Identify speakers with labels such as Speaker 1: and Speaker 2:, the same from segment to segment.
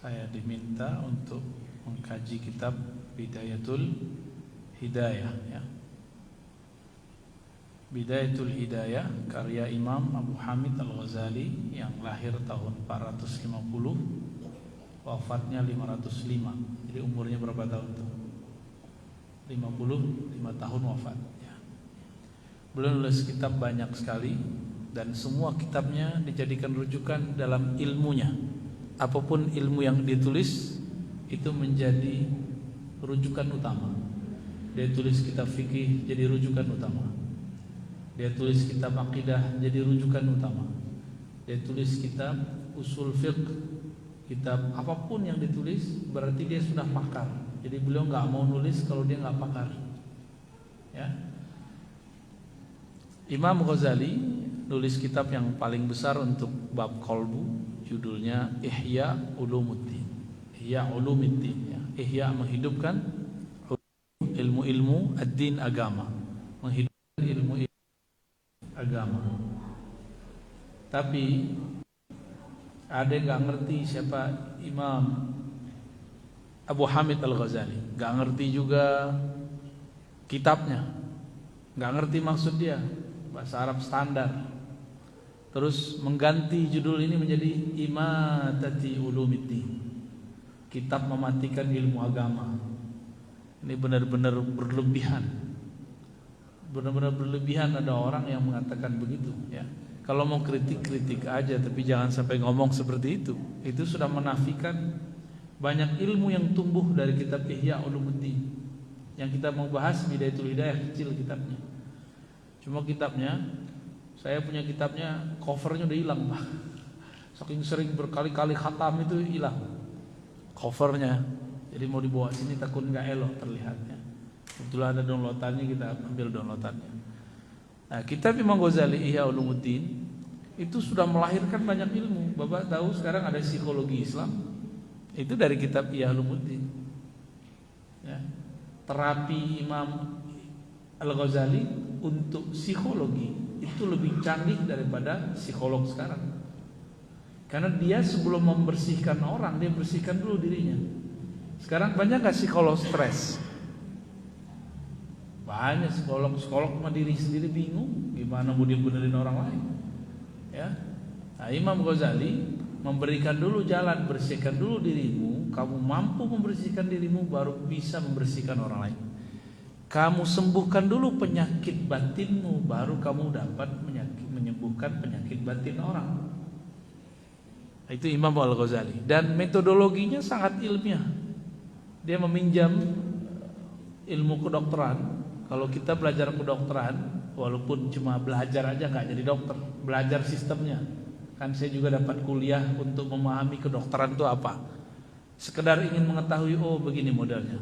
Speaker 1: Saya diminta untuk mengkaji kitab Bidayatul Hidayah ya. Bidayatul Hidayah karya Imam Abu Hamid Al-Ghazali yang lahir tahun 450, wafatnya 505. Jadi umurnya berapa tahun tuh? 55 tahun wafat ya. Beliau nulis kitab banyak sekali dan semua kitabnya dijadikan rujukan dalam ilmunya. Apapun ilmu yang ditulis itu menjadi rujukan utama. Dia tulis kitab fikih jadi rujukan utama. Dia tulis kitab akidah jadi rujukan utama. Dia tulis kitab usul fiqh, kitab apapun yang ditulis berarti dia sudah pakar. Jadi beliau nggak mau nulis kalau dia nggak pakar. Ya. Imam Ghazali nulis kitab yang paling besar untuk bab qalbu, judulnya Ihya Ulumuddin. Ihya Ulumuddin ya. Ihya menghidupkan ilmu-ilmu ad-din agama, menghidupkan ilmu agama. Tapi ada yang nggak ngerti siapa Imam Abu Hamid Al-Ghazali, nggak ngerti juga kitabnya, nggak ngerti maksud dia, bahasa Arab standar. Terus mengganti judul ini menjadi Imatati Ulumiddin, kitab mematikan ilmu agama. Ini benar-benar berlebihan. Benar-benar berlebihan ada orang yang mengatakan begitu ya. Kalau mau kritik aja, tapi jangan sampai ngomong seperti itu. Itu sudah menafikan banyak ilmu yang tumbuh dari kitab Ihya Ulumuddin. Yang kita mau bahas Bidayatul Hidayah kecil kitabnya. Cuma kitabnya, saya punya kitabnya, covernya udah hilang Pak. Saking sering berkali-kali khatam itu hilang covernya. Jadi mau dibawa sini takut nggak elok terlihatnya. Kebetulan ada downloadannya, kita ambil downloadannya. Nah, kitab Imam Ghazali Ihya Ulumuddin itu sudah melahirkan banyak ilmu. Bapak tahu sekarang ada psikologi Islam, itu dari kitab Ihya Ulumuddin ya. Terapi Imam Al-Ghazali untuk psikologi itu lebih canggih daripada psikolog sekarang. Karena dia sebelum membersihkan orang, dia bersihkan dulu dirinya. Sekarang banyak gak psikolog stres? Banyak psikolog sama diri sendiri bingung gimana mau dia benerin orang lain ya. Nah, Imam Ghazali memberikan dulu jalan, bersihkan dulu dirimu. Kamu mampu membersihkan dirimu, baru bisa membersihkan orang lain. Kamu sembuhkan dulu penyakit batinmu, baru kamu dapat menyembuhkan penyakit batin orang. Itu Imam Al-Ghazali. Dan metodologinya sangat ilmiah. Dia meminjam ilmu kedokteran. Kalau kita belajar kedokteran, walaupun cuma belajar aja nggak jadi dokter, belajar sistemnya. Kan saya juga dapat kuliah untuk memahami kedokteran itu apa. Sekedar ingin mengetahui, oh begini modelnya.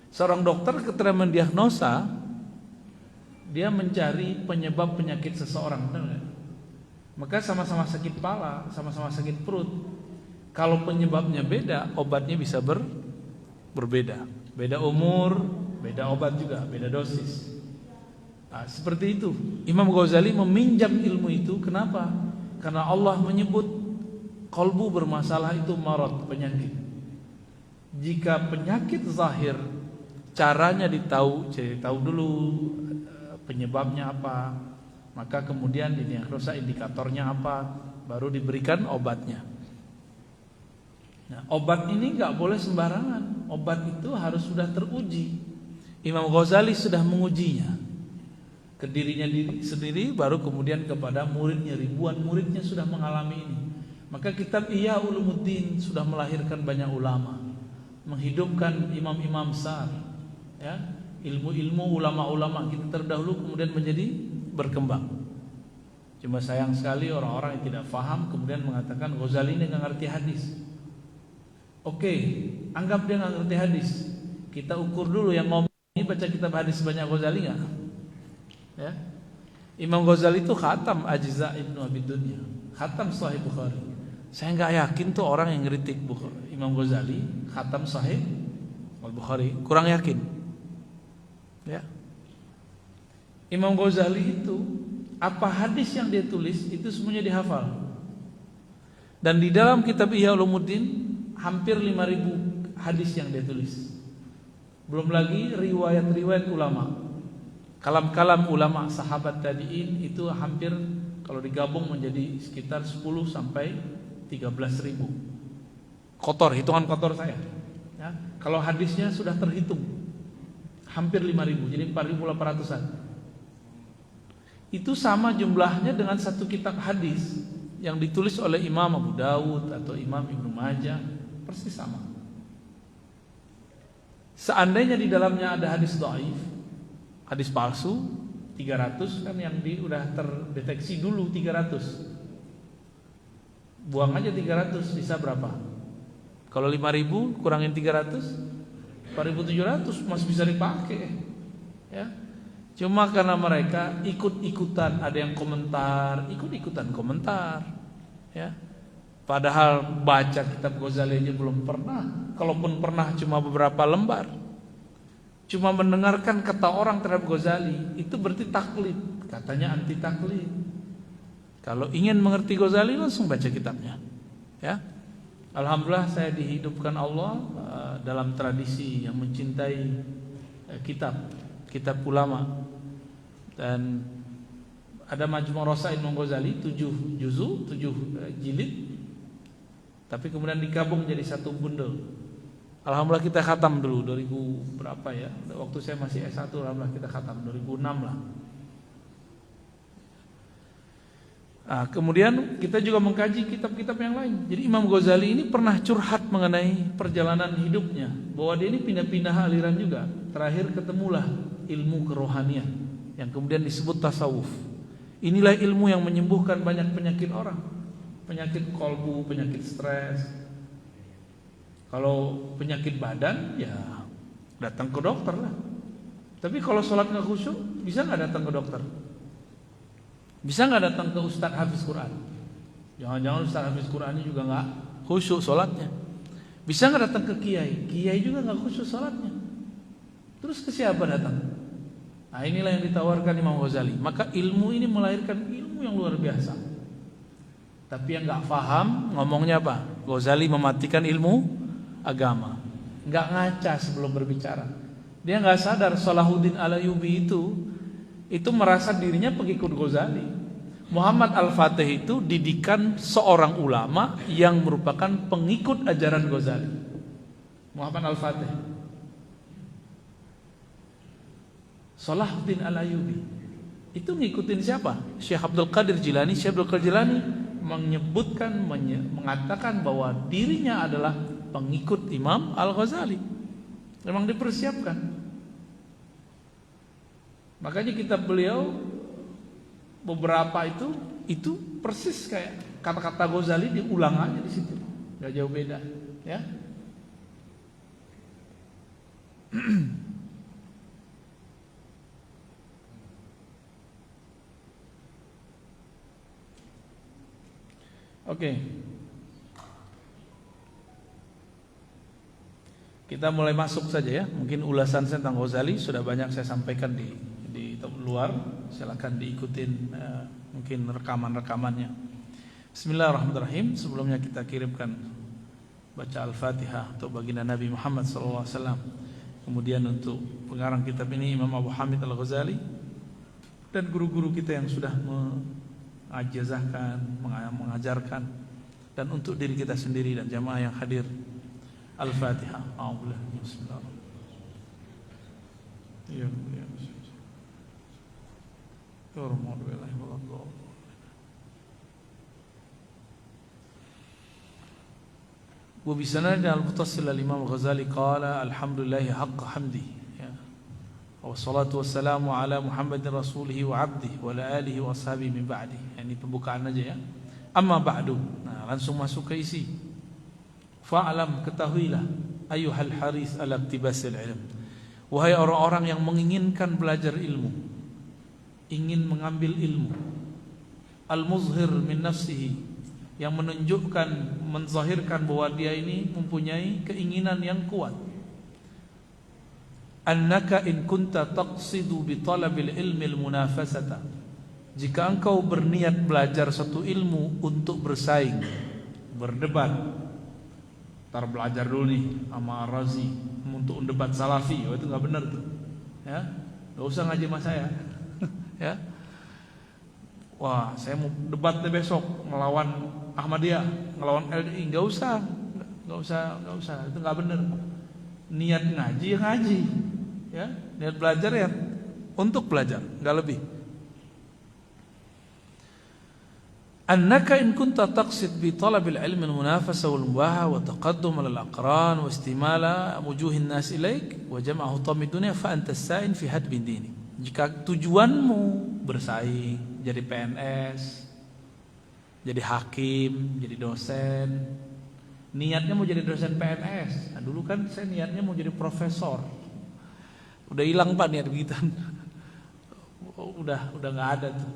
Speaker 1: Seorang dokter ketika mendiagnosa, dia mencari penyebab penyakit seseorang, benar nggak? Maka sama-sama sakit kepala, sama-sama sakit perut. Kalau penyebabnya beda, obatnya bisa berbeda. Beda umur, beda obat juga, beda dosis. Nah, seperti itu. Imam Ghazali meminjam ilmu itu. Kenapa? Karena Allah menyebut qalbu bermasalah itu marad, penyakit. Jika penyakit zahir, caranya cari tahu dulu penyebabnya apa, maka kemudian didiagnosa indikatornya apa, baru diberikan obatnya. Nah, obat ini nggak boleh sembarangan. Obat itu harus sudah teruji. Imam Ghazali sudah mengujinya ke dirinya sendiri, baru kemudian kepada muridnya. Ribuan muridnya sudah mengalami ini. Maka kitab Ihya Ulumuddin sudah melahirkan banyak ulama, menghidupkan imam-imam besar ya. Ilmu-ilmu ulama-ulama kita terdahulu kemudian menjadi berkembang. Cuma sayang sekali orang-orang yang tidak paham kemudian mengatakan Ghazali ini nggak ngerti hadis. Oke, anggap dia nggak ngerti hadis. Kita ukur dulu yang ngomong ini baca kitab hadis banyak Ghazali nggak? Ya. Imam Ghazali itu khatam Ajza Ibnu Abi Dunya, khatam Sahih Bukhari. Saya nggak yakin tuh orang yang ngeritik Imam Ghazali khatam Sahih Bukhari, kurang yakin. Ya. Imam Ghazali itu apa hadis yang dia tulis itu semuanya dihafal. Dan di dalam kitab Ihya Ulumuddin hampir 5.000 hadis yang dia tulis. Belum lagi riwayat-riwayat ulama. Kalam-kalam ulama sahabat tabi'in itu hampir kalau digabung menjadi sekitar 10 sampai 13.000. Kotor, hitungan kotor saya. Ya, kalau hadisnya sudah terhitung hampir 5.000, jadi 4.800-an. Itu sama jumlahnya dengan satu kitab hadis yang ditulis oleh Imam Abu Dawud atau Imam Ibnu Majah, persis sama. Seandainya di dalamnya ada hadis dhaif, hadis palsu 300 kan yang udah terdeteksi dulu 300. Buang aja 300, sisa berapa? Kalau 5.000 kurangin 300, 4.700 masih bisa dipakai. Ya. Cuma karena mereka ikut-ikutan, ada yang komentar, ikut-ikutan komentar, ya. Padahal baca kitab Ghazali aja belum pernah, kalaupun pernah cuma beberapa lembar. Cuma mendengarkan kata orang terhadap Ghazali, itu berarti taklid, katanya anti taklid. Kalau ingin mengerti Ghazali langsung baca kitabnya, ya. Alhamdulillah saya dihidupkan Allah dalam tradisi yang mencintai kitab ulama. Dan ada Majmu' Rasail Imam Ghazali 7 juzu, 7 jilid. Tapi kemudian digabung jadi satu bundel. Alhamdulillah kita khatam dulu 2000 berapa ya? Waktu saya masih S1 alhamdulillah kita khatam 2006 lah. Nah, kemudian kita juga mengkaji kitab-kitab yang lain. Jadi Imam Ghazali ini pernah curhat mengenai perjalanan hidupnya, bahwa dia ini pindah-pindah aliran juga. Terakhir ketemulah ilmu kerohanian yang kemudian disebut tasawuf. Inilah ilmu yang menyembuhkan banyak penyakit orang. Penyakit kolbu, penyakit stres. Kalau penyakit badan ya datang ke dokter lah. Tapi kalau sholat gak khusyuk, bisa gak datang ke dokter? Bisa gak datang ke Ustadz Hafiz Quran? Jangan-jangan Ustadz Hafiz Quran ini juga gak khusyuk sholatnya. Bisa gak datang ke Kiai? Kiai juga gak khusyuk sholatnya. Terus ke siapa datang? Nah inilah yang ditawarkan Imam Ghazali. Maka ilmu ini melahirkan ilmu yang luar biasa. Tapi yang gak paham ngomongnya apa? Ghazali mematikan ilmu agama. Gak ngaca sebelum berbicara. Dia gak sadar Salahuddin Al-Ayyubi itu merasa dirinya pengikut Ghazali. Muhammad Al-Fatih itu didikan seorang ulama yang merupakan pengikut ajaran Ghazali. Muhammad Al-Fatih, Salahuddin Al-Ayyubi itu ngikutin siapa? Syekh Abdul Qadir Jilani. Syekh Abdul Qadir Jilani mengatakan bahwa dirinya adalah pengikut Imam Al-Ghazali. Memang dipersiapkan. Makanya kitab beliau beberapa itu persis kayak kata-kata Ghazali diulang aja di situ. Enggak jauh beda, ya. Oke. Kita mulai masuk saja ya. Mungkin ulasan tentang Ghazali sudah banyak saya sampaikan di luar. Silakan diikutin mungkin rekaman-rekamannya. Bismillahirrahmanirrahim. Sebelumnya kita kirimkan baca Al-Fatihah untuk baginda Nabi Muhammad SAW. Kemudian untuk pengarang kitab ini Imam Abu Hamid Al-Ghazali dan guru-guru kita yang sudah mengajarkan, dan untuk diri kita sendiri dan jamaah yang hadir. Al-Fatihah. A'udzubillahi wa bisanad al-muttasil al-Imam Al-Ghazali qala alhamdulillahi haqqa hamdihi wassalatu wassalamu ala Muhammadin rasulihi wa abdihi wa ala alihi wa ashabihi min ba'di. Ini pembukaan aja ya. Amma ba'du. Nah, langsung masuk ke isi. Fa'alam, ketahuilah ayyuhal haris ala iktibasil ilm. Wahai orang-orang yang menginginkan belajar ilmu, ingin mengambil ilmu. Al-muzhir min nafsihi, yang menunjukkan, menzahirkan bahwa dia ini mempunyai keinginan yang kuat. Annaka in kunta taqsidu bi talabil ilmi al-munafasata. Jika engkau berniat belajar satu ilmu untuk bersaing, berdebat, Ntar belajar dulu nih sama Razi untuk debat salafi. Oh, itu nggak benar tuh. Ya, nggak usah ngaji sama saya. Ya, wah saya mau debat deh besok ngelawan Ahmadiyah, ngelawan LDI. Nggak usah. Itu nggak benar. Niat ngaji ya ngaji. Ya, niat belajar ya untuk belajar, nggak lebih. Annaka in kunta taqsid bi talabil ilmi al-munafasa wal mubaha wa taqaddum ala al-aqran wa istimala wujuhin nas ilaik wa jam'ahu tamid dunya fa anta sa'in fi hadbin dini. Jika tujuanmu bersaing, jadi PNS, jadi hakim, jadi dosen, niatnya mau jadi dosen PNS. Nah, dulu kan saya niatnya mau jadi profesor. Udah hilang Pak niat begitu. Udah nggak ada tuh.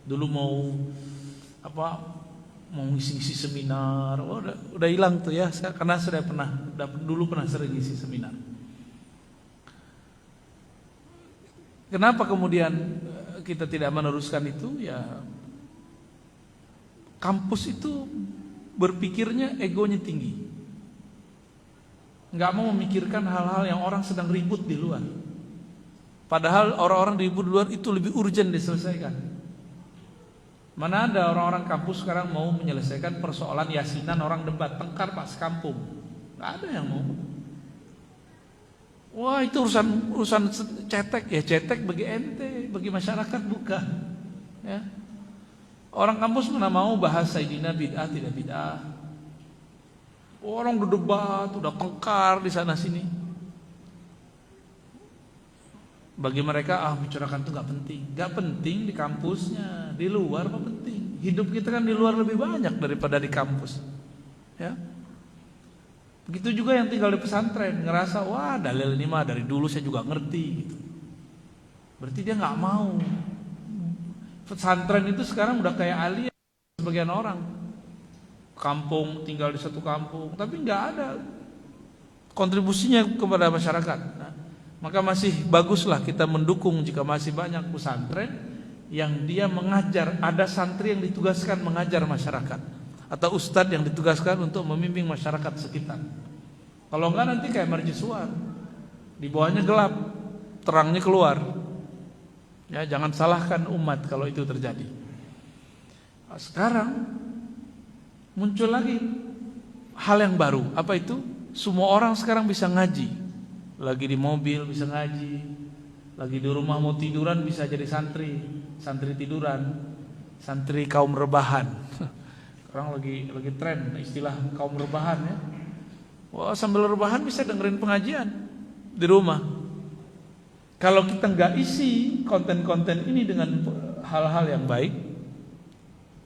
Speaker 1: Dulu mau ngisi seminar, udah hilang tuh ya, karena saya dulu pernah sering ngisi seminar. Kenapa kemudian kita tidak meneruskan itu? Ya, kampus itu berpikirnya egonya tinggi, nggak mau memikirkan hal-hal yang orang sedang ribut di luar. Padahal orang-orang ribut di luar itu lebih urgent diselesaikan. Mana ada orang-orang kampus sekarang mau menyelesaikan persoalan yasinan orang debat tengkar pas kampung? Nggak ada yang mau. Wah, itu urusan cetek ya, cetek bagi ente, bagi masyarakat bukan. Ya. Orang kampus mana mau bahas Sayyidina bid'ah tidak bid'ah. Orang udah debat, udah tengkar di sana sini. Bagi mereka bicarakan itu nggak penting di kampusnya, di luar apa penting. Hidup kita kan di luar lebih banyak daripada di kampus. Ya. Begitu juga yang tinggal di pesantren, ngerasa wah dalil ini mah dari dulu saya juga ngerti gitu. Berarti dia nggak mau. Pesantren itu sekarang udah kayak alien sebagian orang. Kampung, tinggal di satu kampung, tapi nggak ada kontribusinya kepada masyarakat. Nah, maka masih baguslah kita mendukung jika masih banyak pesantren yang dia mengajar, ada santri yang ditugaskan mengajar masyarakat atau ustadz yang ditugaskan untuk membimbing masyarakat sekitar. Kalau enggak nanti kayak mercusuar, di bawahnya gelap, terangnya keluar. Ya, jangan salahkan umat kalau itu terjadi. Nah, sekarang muncul lagi hal yang baru. Apa itu? Semua orang sekarang bisa ngaji. Lagi di mobil bisa ngaji, lagi di rumah mau tiduran bisa jadi santri tiduran, santri kaum rebahan. Sekarang lagi tren istilah kaum rebahan ya. Wah, sambil rebahan bisa dengerin pengajian di rumah. Kalau kita nggak isi konten-konten ini dengan hal-hal yang baik,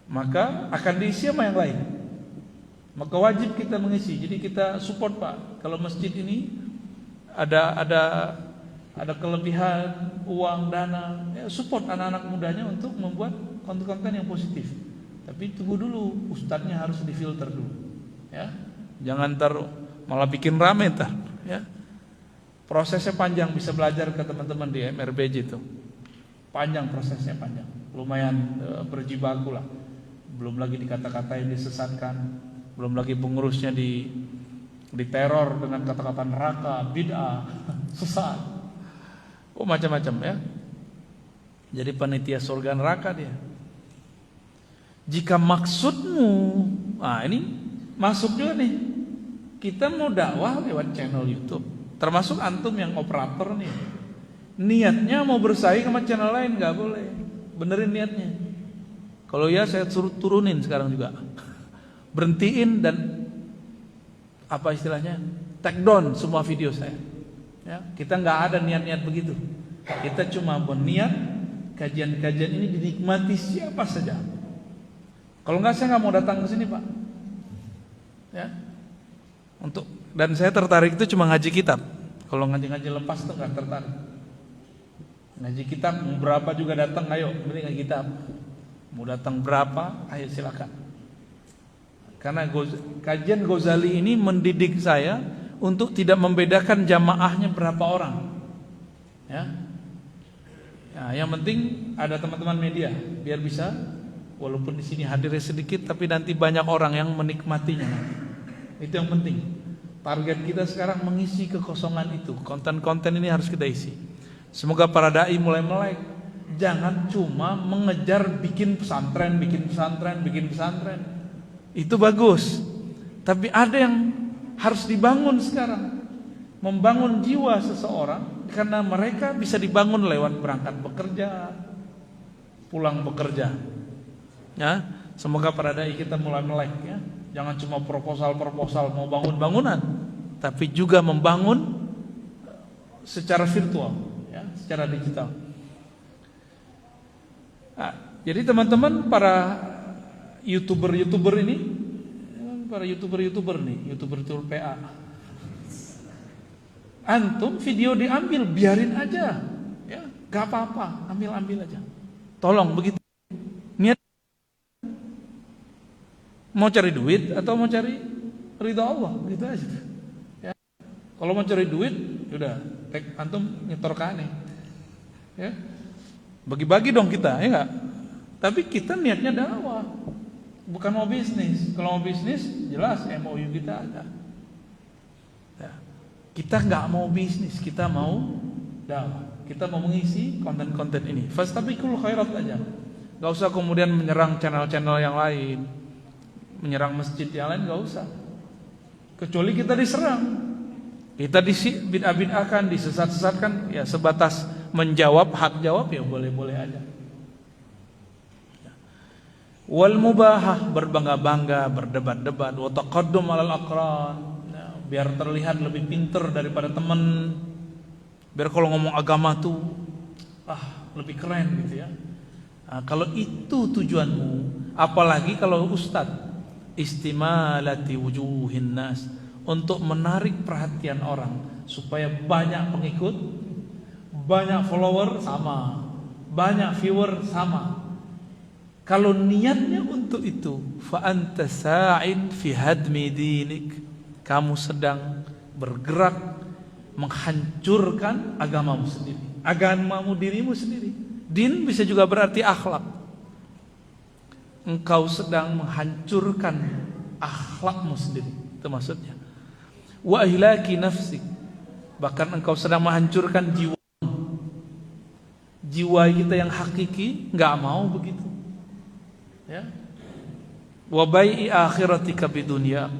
Speaker 1: maka akan diisi sama yang lain. Maka wajib kita mengisi. Jadi kita support Pak. Kalau masjid ini ada kelebihan uang dana, ya support anak-anak mudanya untuk membuat konten-konten yang positif. Tapi tunggu dulu, ustadznya harus difilter dulu, ya. Jangan malah bikin rame ya. Prosesnya panjang, bisa belajar ke teman-teman di MRBJ itu. Panjang prosesnya panjang, lumayan berjibaku lah. Belum lagi dikata-katain disesatkan, belum lagi pengurusnya diteror dengan kata-kata neraka, bid'ah, sesat. Oh, macam-macam ya. Jadi panitia surga neraka dia. Jika maksudmu, ini masuk juga nih. Kita mau dakwah lewat channel YouTube. Termasuk antum yang operator nih. Niatnya mau bersaing sama channel lain nggak boleh. Benerin niatnya. Kalau ya saya suruh turunin sekarang juga. Berhentiin dan apa istilahnya, take down semua video saya. Ya, kita nggak ada niat-niat begitu. Kita cuma berniat kajian-kajian ini dinikmati siapa saja. Kalau nggak saya nggak mau datang ke sini Pak. Ya, dan saya tertarik itu cuma ngaji kitab. Kalau ngaji-ngaji lepas tuh nggak tertarik. Ngaji kitab berapa juga datang, ayo beli ngaji kitab. Mau datang berapa, ayo silakan. Karena kajian Ghazali ini mendidik saya untuk tidak membedakan jamaahnya berapa orang. Ya. Yang penting ada teman-teman media biar bisa, walaupun di sini hadirnya sedikit tapi nanti banyak orang yang menikmatinya. Itu yang penting. Target kita sekarang mengisi kekosongan itu. Konten-konten ini harus kita isi. Semoga para dai mulai melek. Jangan cuma mengejar bikin pesantren. Itu bagus. Tapi ada yang harus dibangun sekarang. Membangun jiwa seseorang, karena mereka bisa dibangun lewat berangkat bekerja, pulang bekerja. Ya, semoga para dai kita mulai melek ya. Jangan cuma proposal mau bangun bangunan, tapi juga membangun secara virtual, ya, secara digital. Nah, jadi teman-teman para youtuber nih, youtuber PA. Antum video diambil, biarin aja, ya, gak apa-apa, ambil aja. Tolong begitu. Niat mau cari duit atau mau cari ridha Allah, gitu aja. Ya. Kalau mau cari duit, udah, antum nyetor ke aneh. Ya. Bagi-bagi dong kita, ya enggak? Tapi kita niatnya dakwah, bukan mau bisnis. Kalau mau bisnis, jelas MOU kita ada. Ya. Kita nggak mau bisnis, kita mau dakwah. Kita mau mengisi konten-konten ini. Fastabiqul khairat aja. Gak usah kemudian menyerang channel-channel yang lain, menyerang masjid yang lain, gak usah. Kecuali kita diserang, kita bid'ah-bid'ahkan, disesat-sesatkan, ya sebatas menjawab, hak jawab, ya boleh-boleh aja. Wal mubahah, berbangga-bangga, berdebat-debat, wa taqaddum 'alal aqran, ya, biar terlihat lebih pintar daripada teman, biar kalau ngomong agama tuh lebih keren gitu ya. Nah, kalau itu tujuanmu, apalagi kalau ustadz, istimalati wujuhin nas, untuk menarik perhatian orang supaya banyak pengikut, banyak follower sama, banyak viewer sama. Kalau niatnya untuk itu, fa anta sa'in fi hadmi dinik, kamu sedang bergerak menghancurkan agamamu sendiri, dirimu sendiri. Din bisa juga berarti akhlak. Engkau sedang menghancurkan akhlakmu sendiri, itu maksudnya. Wa ihlaki nafsik, bahkan engkau sedang menghancurkan jiwa kita yang hakiki, nggak mau begitu. Ya. Wa bai'i akhiratika bidunya,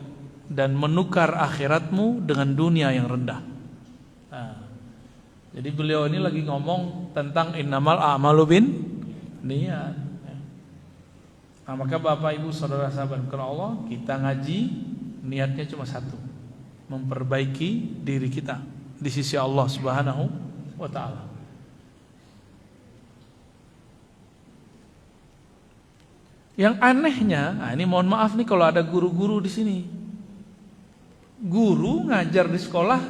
Speaker 1: dan menukar akhiratmu dengan dunia yang rendah. Nah, jadi beliau ini lagi ngomong tentang innamal a'malu bin niat. Nah, maka Bapak Ibu Saudara sahabat karena Allah, kita ngaji niatnya cuma satu, memperbaiki diri kita di sisi Allah Subhanahu wa taala. Yang anehnya, nah ini mohon maaf nih kalau ada guru-guru di sini. Guru ngajar di sekolah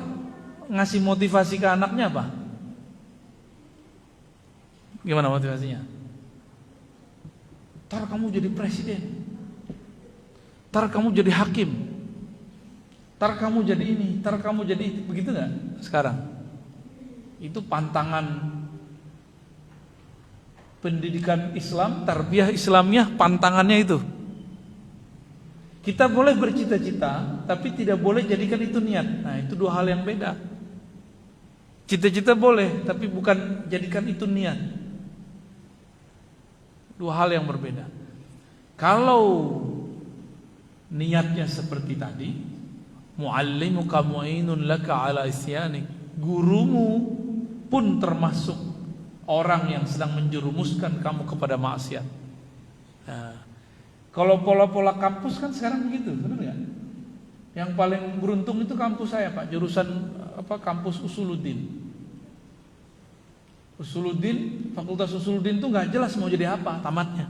Speaker 1: ngasih motivasi ke anaknya apa? Gimana motivasinya? Ntar kamu jadi presiden, ntar kamu jadi hakim, ntar kamu jadi ini, ntar kamu jadi itu. Begitu gak sekarang? Itu pantangan pendidikan Islam, tarbiyah Islamiyah, pantangannya itu. Kita boleh bercita-cita, tapi tidak boleh jadikan itu niat. Nah, itu dua hal yang beda. Cita-cita boleh, tapi bukan jadikan itu niat. Dua hal yang berbeda. Kalau niatnya seperti tadi, muallimuka mu'inun laka ala isyanik, gurumu pun termasuk orang yang sedang menjerumuskan kamu kepada maksiat. Nah, kalau pola-pola kampus kan sekarang begitu, benar nggak? Yang paling beruntung itu kampus saya, Pak, jurusan kampus Usuluddin. Fakultas Usuluddin tuh nggak jelas mau jadi apa tamatnya.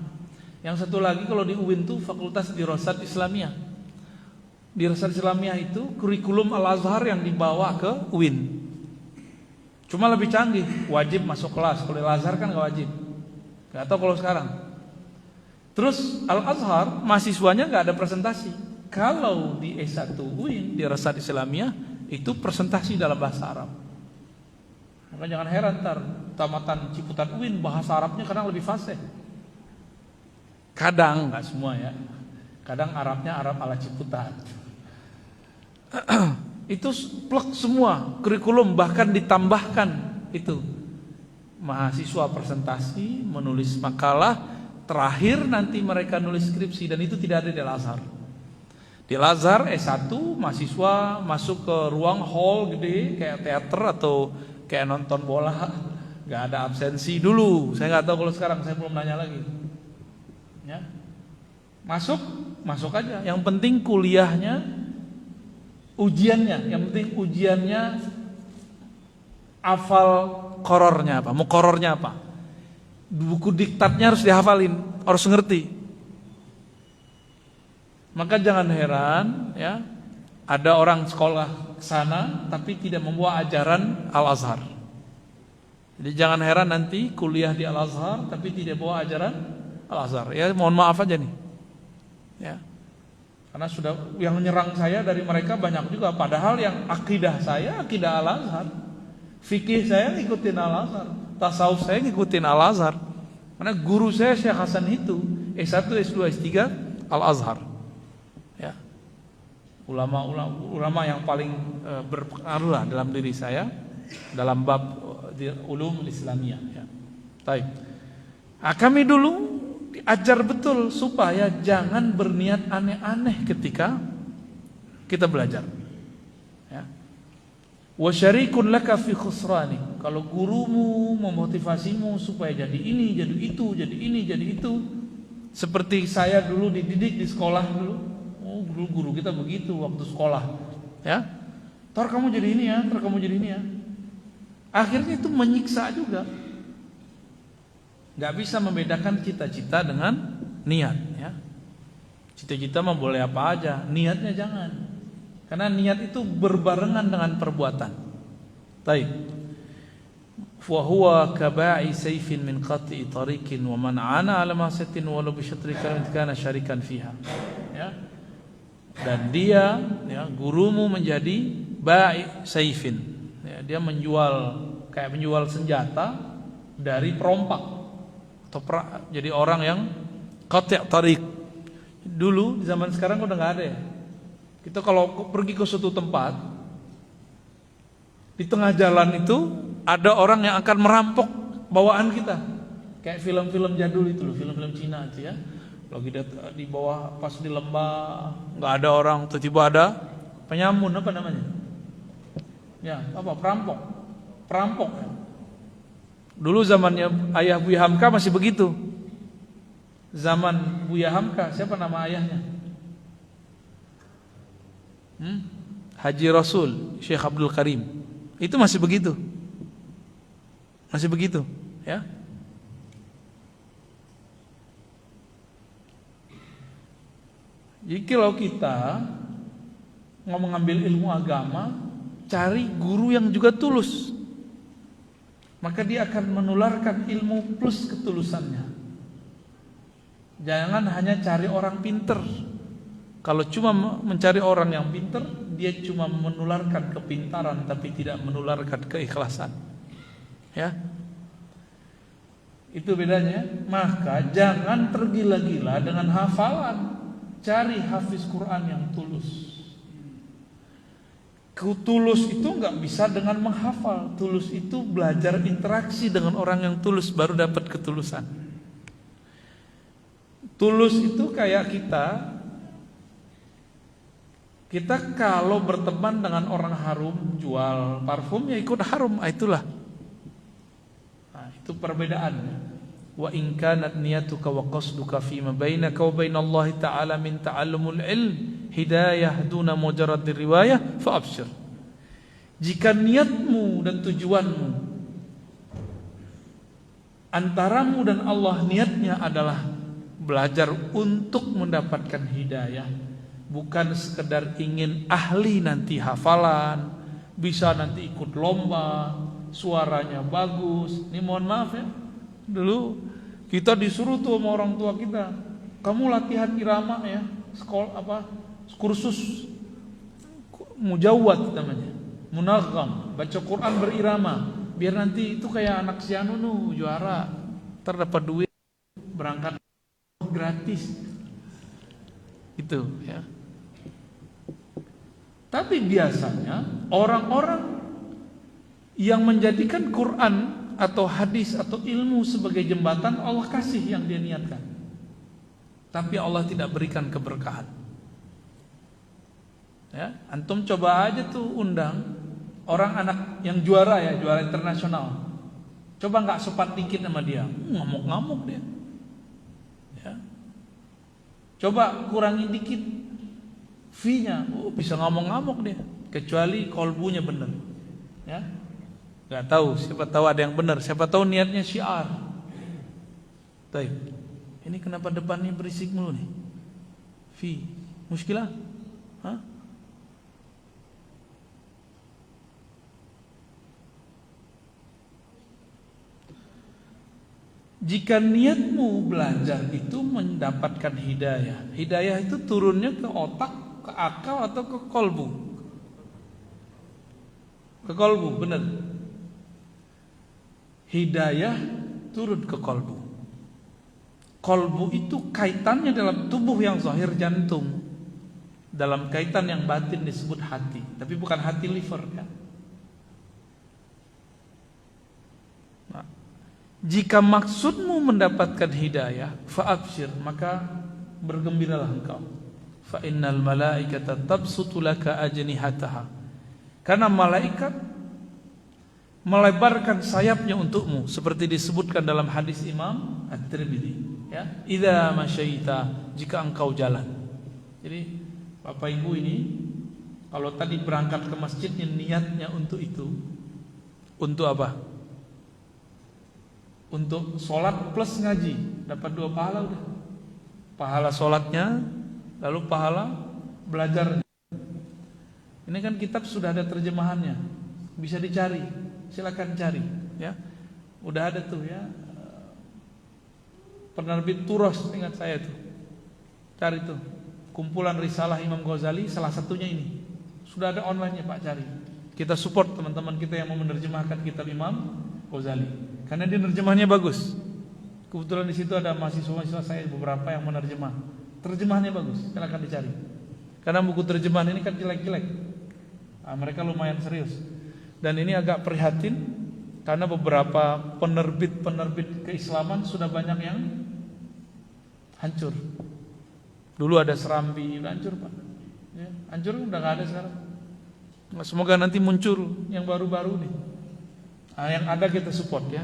Speaker 1: Yang satu lagi kalau di UIN tuh fakultas Dirasat Islamiyah. Dirasat Islamiyah itu kurikulum Al-Azhar yang dibawa ke UIN. Cuma lebih canggih, wajib masuk kelas. Kalau Al-Azhar kan nggak wajib. Nggak tahu kalau sekarang. Terus Al-Azhar mahasiswanya nggak ada presentasi. Kalau di S1 UIN Dirasat Islamiyah itu presentasi dalam bahasa Arab. Maka jangan heran ntar tamatan Ciputat UIN bahasa Arabnya kadang lebih fasih. Kadang, nggak semua ya. Kadang Arabnya Arab ala Ciputat. itu plek semua kurikulum, bahkan ditambahkan itu mahasiswa presentasi, menulis makalah, terakhir nanti mereka nulis skripsi, dan itu tidak ada di Al-Azhar. Di Al-Azhar S1 mahasiswa masuk ke ruang hall gede kayak teater atau kayak nonton bola, nggak ada absensi dulu. Saya nggak tahu kalau sekarang, saya belum nanya lagi. Ya, masuk aja. Yang penting kuliahnya, ujiannya, yang penting ujiannya hafal korornya apa, mukorornya apa, buku diktatnya harus dihafalin, harus ngerti. Maka jangan heran ya, ada orang sekolah sana tapi tidak membawa ajaran Al-Azhar. Jadi jangan heran nanti kuliah di Al-Azhar tapi tidak bawa ajaran Al-Azhar. Ya mohon maaf aja nih. Ya. Karena sudah yang menyerang saya dari mereka banyak juga, padahal yang akidah saya akidah Al-Azhar. Fikih saya ngikutin Al-Azhar, tasawuf saya ngikutin Al-Azhar. Karena guru saya Syekh Hasan itu S1, S2, S3 Al-Azhar. Ulama yang paling berpengaruh lah dalam diri saya dalam bab ulum Islamiyah ya. Baik. Kami dulu diajar betul supaya jangan berniat aneh-aneh ketika kita belajar. Ya. Wa syarikun laka fi khusrani. Kalau gurumu memotivasimu supaya jadi ini, jadi itu, jadi ini, jadi itu. Seperti saya dulu dididik di sekolah dulu. Guru kita begitu waktu sekolah, ya. Ntar kamu jadi ini ya, ntar kamu jadi ini ya. Akhirnya itu menyiksa juga. Gak bisa membedakan cita-cita dengan niat, ya. Cita-cita mah boleh apa aja, niatnya jangan. Karena niat itu berbarengan dengan perbuatan. Baik. Wa huwa kaba'i sayfin min qati'i tariqin wa man 'ana 'ala ma'siyatin wa law bi syatri kana syarikan fiha. Ya. Dan dia ya, gurumu menjadi ba'i saifin ya, dia kayak menjual senjata dari perompak atau jadi orang yang qati' tariq. Dulu di zaman sekarang udah nggak ada ya. Kita kalau pergi ke suatu tempat di tengah jalan itu ada orang yang akan merampok bawaan kita, kayak film-film jadul itu loh, film-film Cina itu ya. Lagi di bawah pas di lembah nggak ada orang, tiba-tiba ada penyamun, apa namanya? Ya, apa? Perampok. Dulu zamannya ayah Buya Hamka masih begitu. Zaman Buya Hamka, siapa nama ayahnya? Haji Rasul, Syekh Abdul Karim. Itu masih begitu. Masih begitu, ya. Jadi kalau kita mau mengambil ilmu agama, cari guru yang juga tulus, maka dia akan menularkan ilmu plus ketulusannya. Jangan hanya cari orang pinter. Kalau cuma mencari orang yang pinter, dia cuma menularkan kepintaran tapi tidak menularkan keikhlasan. Ya, itu bedanya. Maka jangan tergila-gila dengan hafalan. Cari hafiz Quran yang tulus. Tulus itu nggak bisa dengan menghafal. Tulus itu belajar interaksi dengan orang yang tulus, baru dapat ketulusan. Tulus itu kayak kita kalau berteman dengan orang harum, jual parfum ya ikut harum, itulah. Nah, itu perbedaannya. Wa in kanat niyatuka wa qasduka fi ma bainaka wa bainallahi ta'ala min ta'allumul ilm hidayah duna mujarrad riwayah fa abshir. Jika niatmu dan tujuanmu antaramu dan Allah niatnya adalah belajar untuk mendapatkan hidayah, bukan sekedar ingin ahli nanti hafalan, bisa nanti ikut lomba, suaranya bagus. Ini mohon maaf ya, dulu kita disuruh tuh sama orang tua kita, kamu latihan irama ya, kursus mujawwad namanya, munagham, baca Quran berirama, biar nanti itu kayak anak si Anu juara, terdapat duit berangkat gratis, itu ya. Tapi biasanya orang-orang yang menjadikan Quran atau hadis atau ilmu sebagai jembatan, Allah kasih yang dia niatkan, tapi Allah tidak berikan keberkahan. Ya, antum coba aja tuh undang orang anak yang juara ya, juara internasional. Coba nggak sopan dikit sama dia, ngamuk-ngamuk dia. Ya. Coba kurangi dikit fee-nya, bisa ngamuk-ngamuk dia. Kecuali kolbunya benar. Ya. Nggak tahu, siapa tahu ada yang benar, siapa tahu niatnya syiar. Baik. Ini kenapa depannya berisik mulu nih? Fee, muskilah? Hah? Jika niatmu belajar itu mendapatkan hidayah, hidayah itu turunnya ke otak, ke akal atau ke kolbu? Ke kolbu, benar. Hidayah turun ke kolbu. Kolbu itu kaitannya dalam tubuh yang zahir jantung, dalam kaitan yang batin disebut hati, tapi bukan hati liver ya. Jika maksudmu mendapatkan hidayah, fa'abshir, maka bergembiralah engkau. Fa innal malaikata tabsutu laka ajnihataha. Karena malaikat melebarkan sayapnya untukmu, seperti disebutkan dalam hadis Imam At-Tirmidzi, ya. Idza masyaita, jika engkau jalan. Jadi Bapak Ibu ini kalau tadi berangkat ke masjidnya niatnya untuk itu, untuk apa? Untuk sholat plus ngaji, dapat 2 pahala udah. Pahala sholatnya, lalu pahala belajarnya. Ini kan kitab sudah ada terjemahannya, bisa dicari, silakan cari. Ya, udah ada tuh ya. Penerbit Turos, ingat saya tuh, cari tuh. Kumpulan risalah Imam Ghazali, salah satunya ini. Sudah ada online-nya Pak, cari. Kita support teman-teman kita yang mau menerjemahkan kitab Imam Ghazali. Karena dia nerjemahnya bagus. Kebetulan di situ ada mahasiswa-mahasiswa saya beberapa yang menerjemah. Terjemahannya bagus, silakan dicari. Karena buku terjemahan ini kan jelek-jelek. Nah, mereka lumayan serius. Dan ini agak prihatin karena beberapa penerbit keislaman sudah banyak yang hancur. Dulu ada Serambi, udah hancur Pak. Ya, hancur udah nggak ada sekarang. Semoga nanti muncul yang baru-baru nih. Nah, yang ada kita support ya.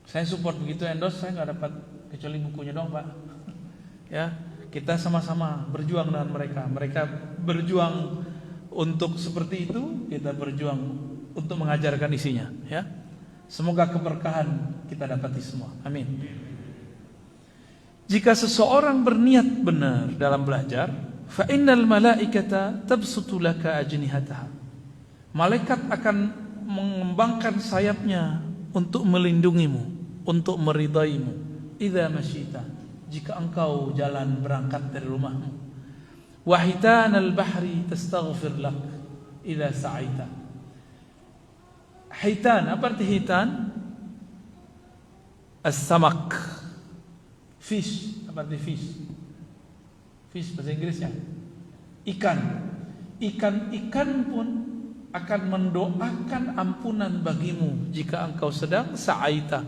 Speaker 1: Saya support, begitu endorse saya nggak dapat kecuali bukunya dong Pak. Ya, kita sama-sama berjuang dengan mereka. Mereka berjuang untuk seperti itu, kita berjuang untuk mengajarkan isinya. Ya, semoga keberkahan kita dapati semua. Amin. Jika seseorang berniat benar dalam belajar, fa innal malaikata tabsutu laka ajnihataha. Malaikat akan mengembangkan sayapnya untuk melindungimu, untuk meridaimu. Idza masyita, jika engkau jalan berangkat dari rumahmu. Wa hitanal bahri tastaghfir lak idza sa'aita. Hitan, apa arti hitan? As-samak, fish, apa arti fish? Fish bahasa Inggrisnya ikan. Ikan pun akan mendoakan ampunan bagimu jika engkau sedang sa'aita,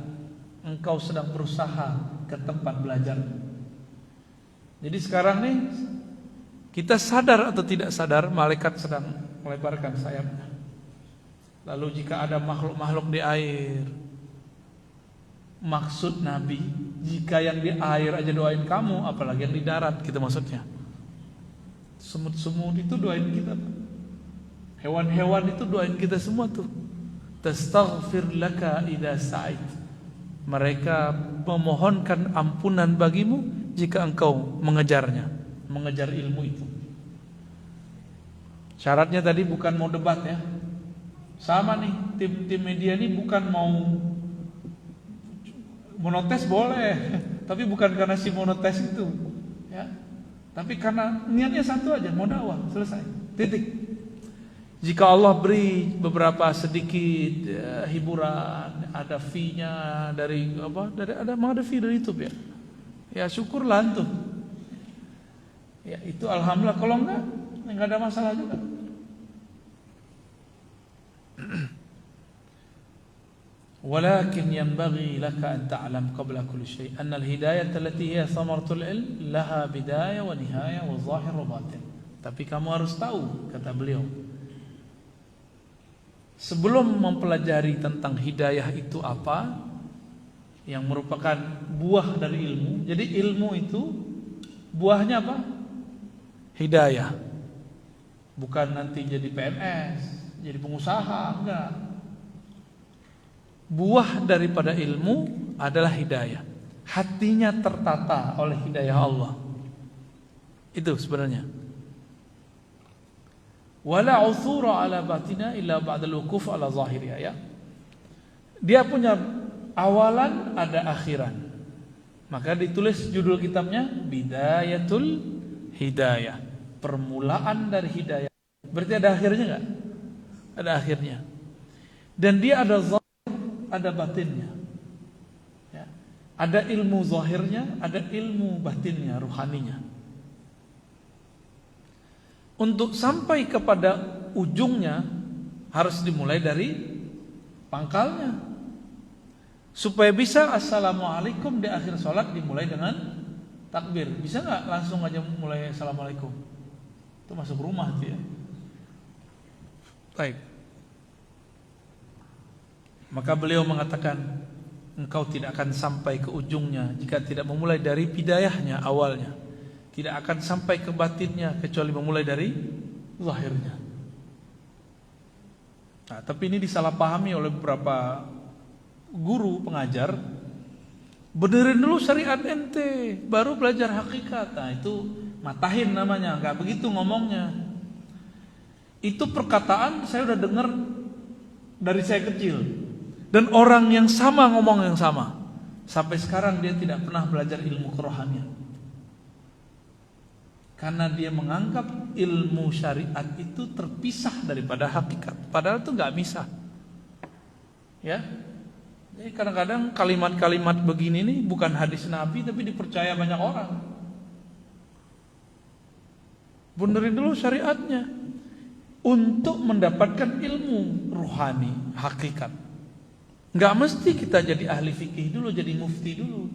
Speaker 1: engkau sedang berusaha ke tempat belajar. Jadi sekarang nih kita sadar atau tidak sadar malaikat sedang melebarkan sayapnya. Lalu jika ada makhluk-makhluk di air, maksud Nabi, jika yang di air aja doain kamu, apalagi yang di darat, gitu maksudnya. Semut-semut itu doain kita, hewan-hewan itu doain kita semua tuh. Tastaghfir laka idza sa'ait. Mereka memohonkan ampunan bagimu jika engkau mengejarnya, mengejar ilmu itu. Syaratnya tadi bukan mau debat ya. Sama nih, tim media ini bukan mau monotes boleh, tapi bukan karena si monotes itu, ya. Tapi karena niatnya satu aja, mau dakwah, selesai. Titik. Jika Allah beri beberapa sedikit hiburan, ada fee-nya dari apa? Ada fee dari YouTube ya. Ya syukurlah antum. Ya itu alhamdulillah. Kalau enggak, enggak ada masalah juga. Walakin yanbaghi laka an ta'lam qabla kulli syai' anna al-hidayah allati hiya thamaratul ilm laha bidayah wa nihayah wa zahir wa batin. Tapi kamu harus tahu, kata beliau, sebelum mempelajari tentang hidayah itu apa, yang merupakan buah dari ilmu. Jadi ilmu itu buahnya apa? Hidayah. Bukan nanti jadi PNS, jadi pengusaha, enggak. Buah daripada ilmu adalah hidayah. Hatinya tertata oleh hidayah Allah. Itu sebenarnya. Wala uthura ala batina illa ba'dal wukuf ala zahiriha, ya. Dia punya awalan, ada akhiran. Maka ditulis judul kitabnya Bidayatul Hidayah, permulaan dari hidayah. Berarti ada akhirnya enggak? Ada akhirnya. Dan dia ada zahir, ada batinnya, ya. Ada ilmu zahirnya, ada ilmu batinnya, ruhaninya. Untuk sampai kepada ujungnya harus dimulai dari pangkalnya. Supaya bisa assalamualaikum di akhir sholat dimulai dengan takbir. Bisa nggak langsung aja mulai assalamualaikum? Itu masuk rumah tuh, ya. Baik. Maka beliau mengatakan, engkau tidak akan sampai ke ujungnya jika tidak memulai dari bidayahnya, awalnya. Tidak akan sampai ke batinnya kecuali memulai dari zahirnya. Nah, tapi ini disalahpahami oleh beberapa guru pengajar. Benerin dulu syariat ente, baru belajar hakikat. Nah, itu matahin namanya, enggak begitu ngomongnya. Itu perkataan saya udah dengar dari saya kecil. Dan orang yang sama ngomong yang sama. Sampai sekarang dia tidak pernah belajar ilmu kerohanian. Karena dia menganggap ilmu syariat itu terpisah daripada hakikat. Padahal itu gak bisa. Ya. Jadi kadang-kadang kalimat-kalimat begini nih bukan hadis Nabi, tapi dipercaya banyak orang. Benerin dulu syariatnya untuk mendapatkan ilmu ruhani, hakikat. Nggak mesti kita jadi ahli fikih dulu, jadi mufti dulu.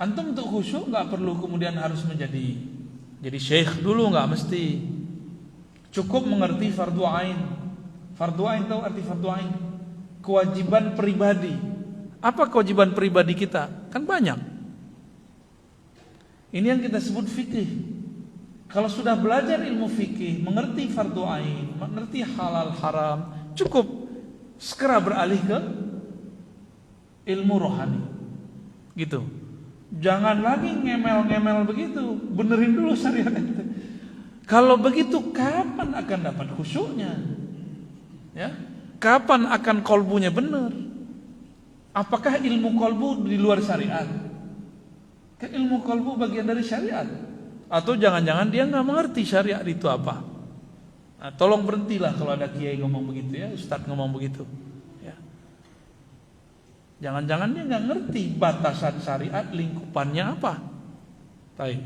Speaker 1: Antum untuk khusyuk nggak perlu kemudian harus menjadi syekh dulu, nggak mesti. Cukup mengerti fardu ain. Fardu ain, tahu arti fardu ain? Kewajiban pribadi. Apa kewajiban pribadi kita? Kan banyak. Ini yang kita sebut fikih. Kalau sudah belajar ilmu fikih, mengerti fardu ain, mengerti halal haram, cukup segera beralih ke ilmu rohani. Gitu. Jangan lagi ngemel-ngemel begitu. Benerin dulu syariat itu. Kalau begitu kapan akan dapat khusyuknya? Ya? Kapan akan kolbunya benar? Apakah ilmu kolbu di luar syariat? Kan ilmu kolbu bagian dari syariat. Atau jangan-jangan dia nggak mengerti syariat itu apa? Nah, tolong berhentilah kalau ada kiai ngomong begitu, ya, ustadz ngomong begitu, ya. Jangan-jangan dia nggak ngerti batasan syariat, lingkupannya apa. Baik.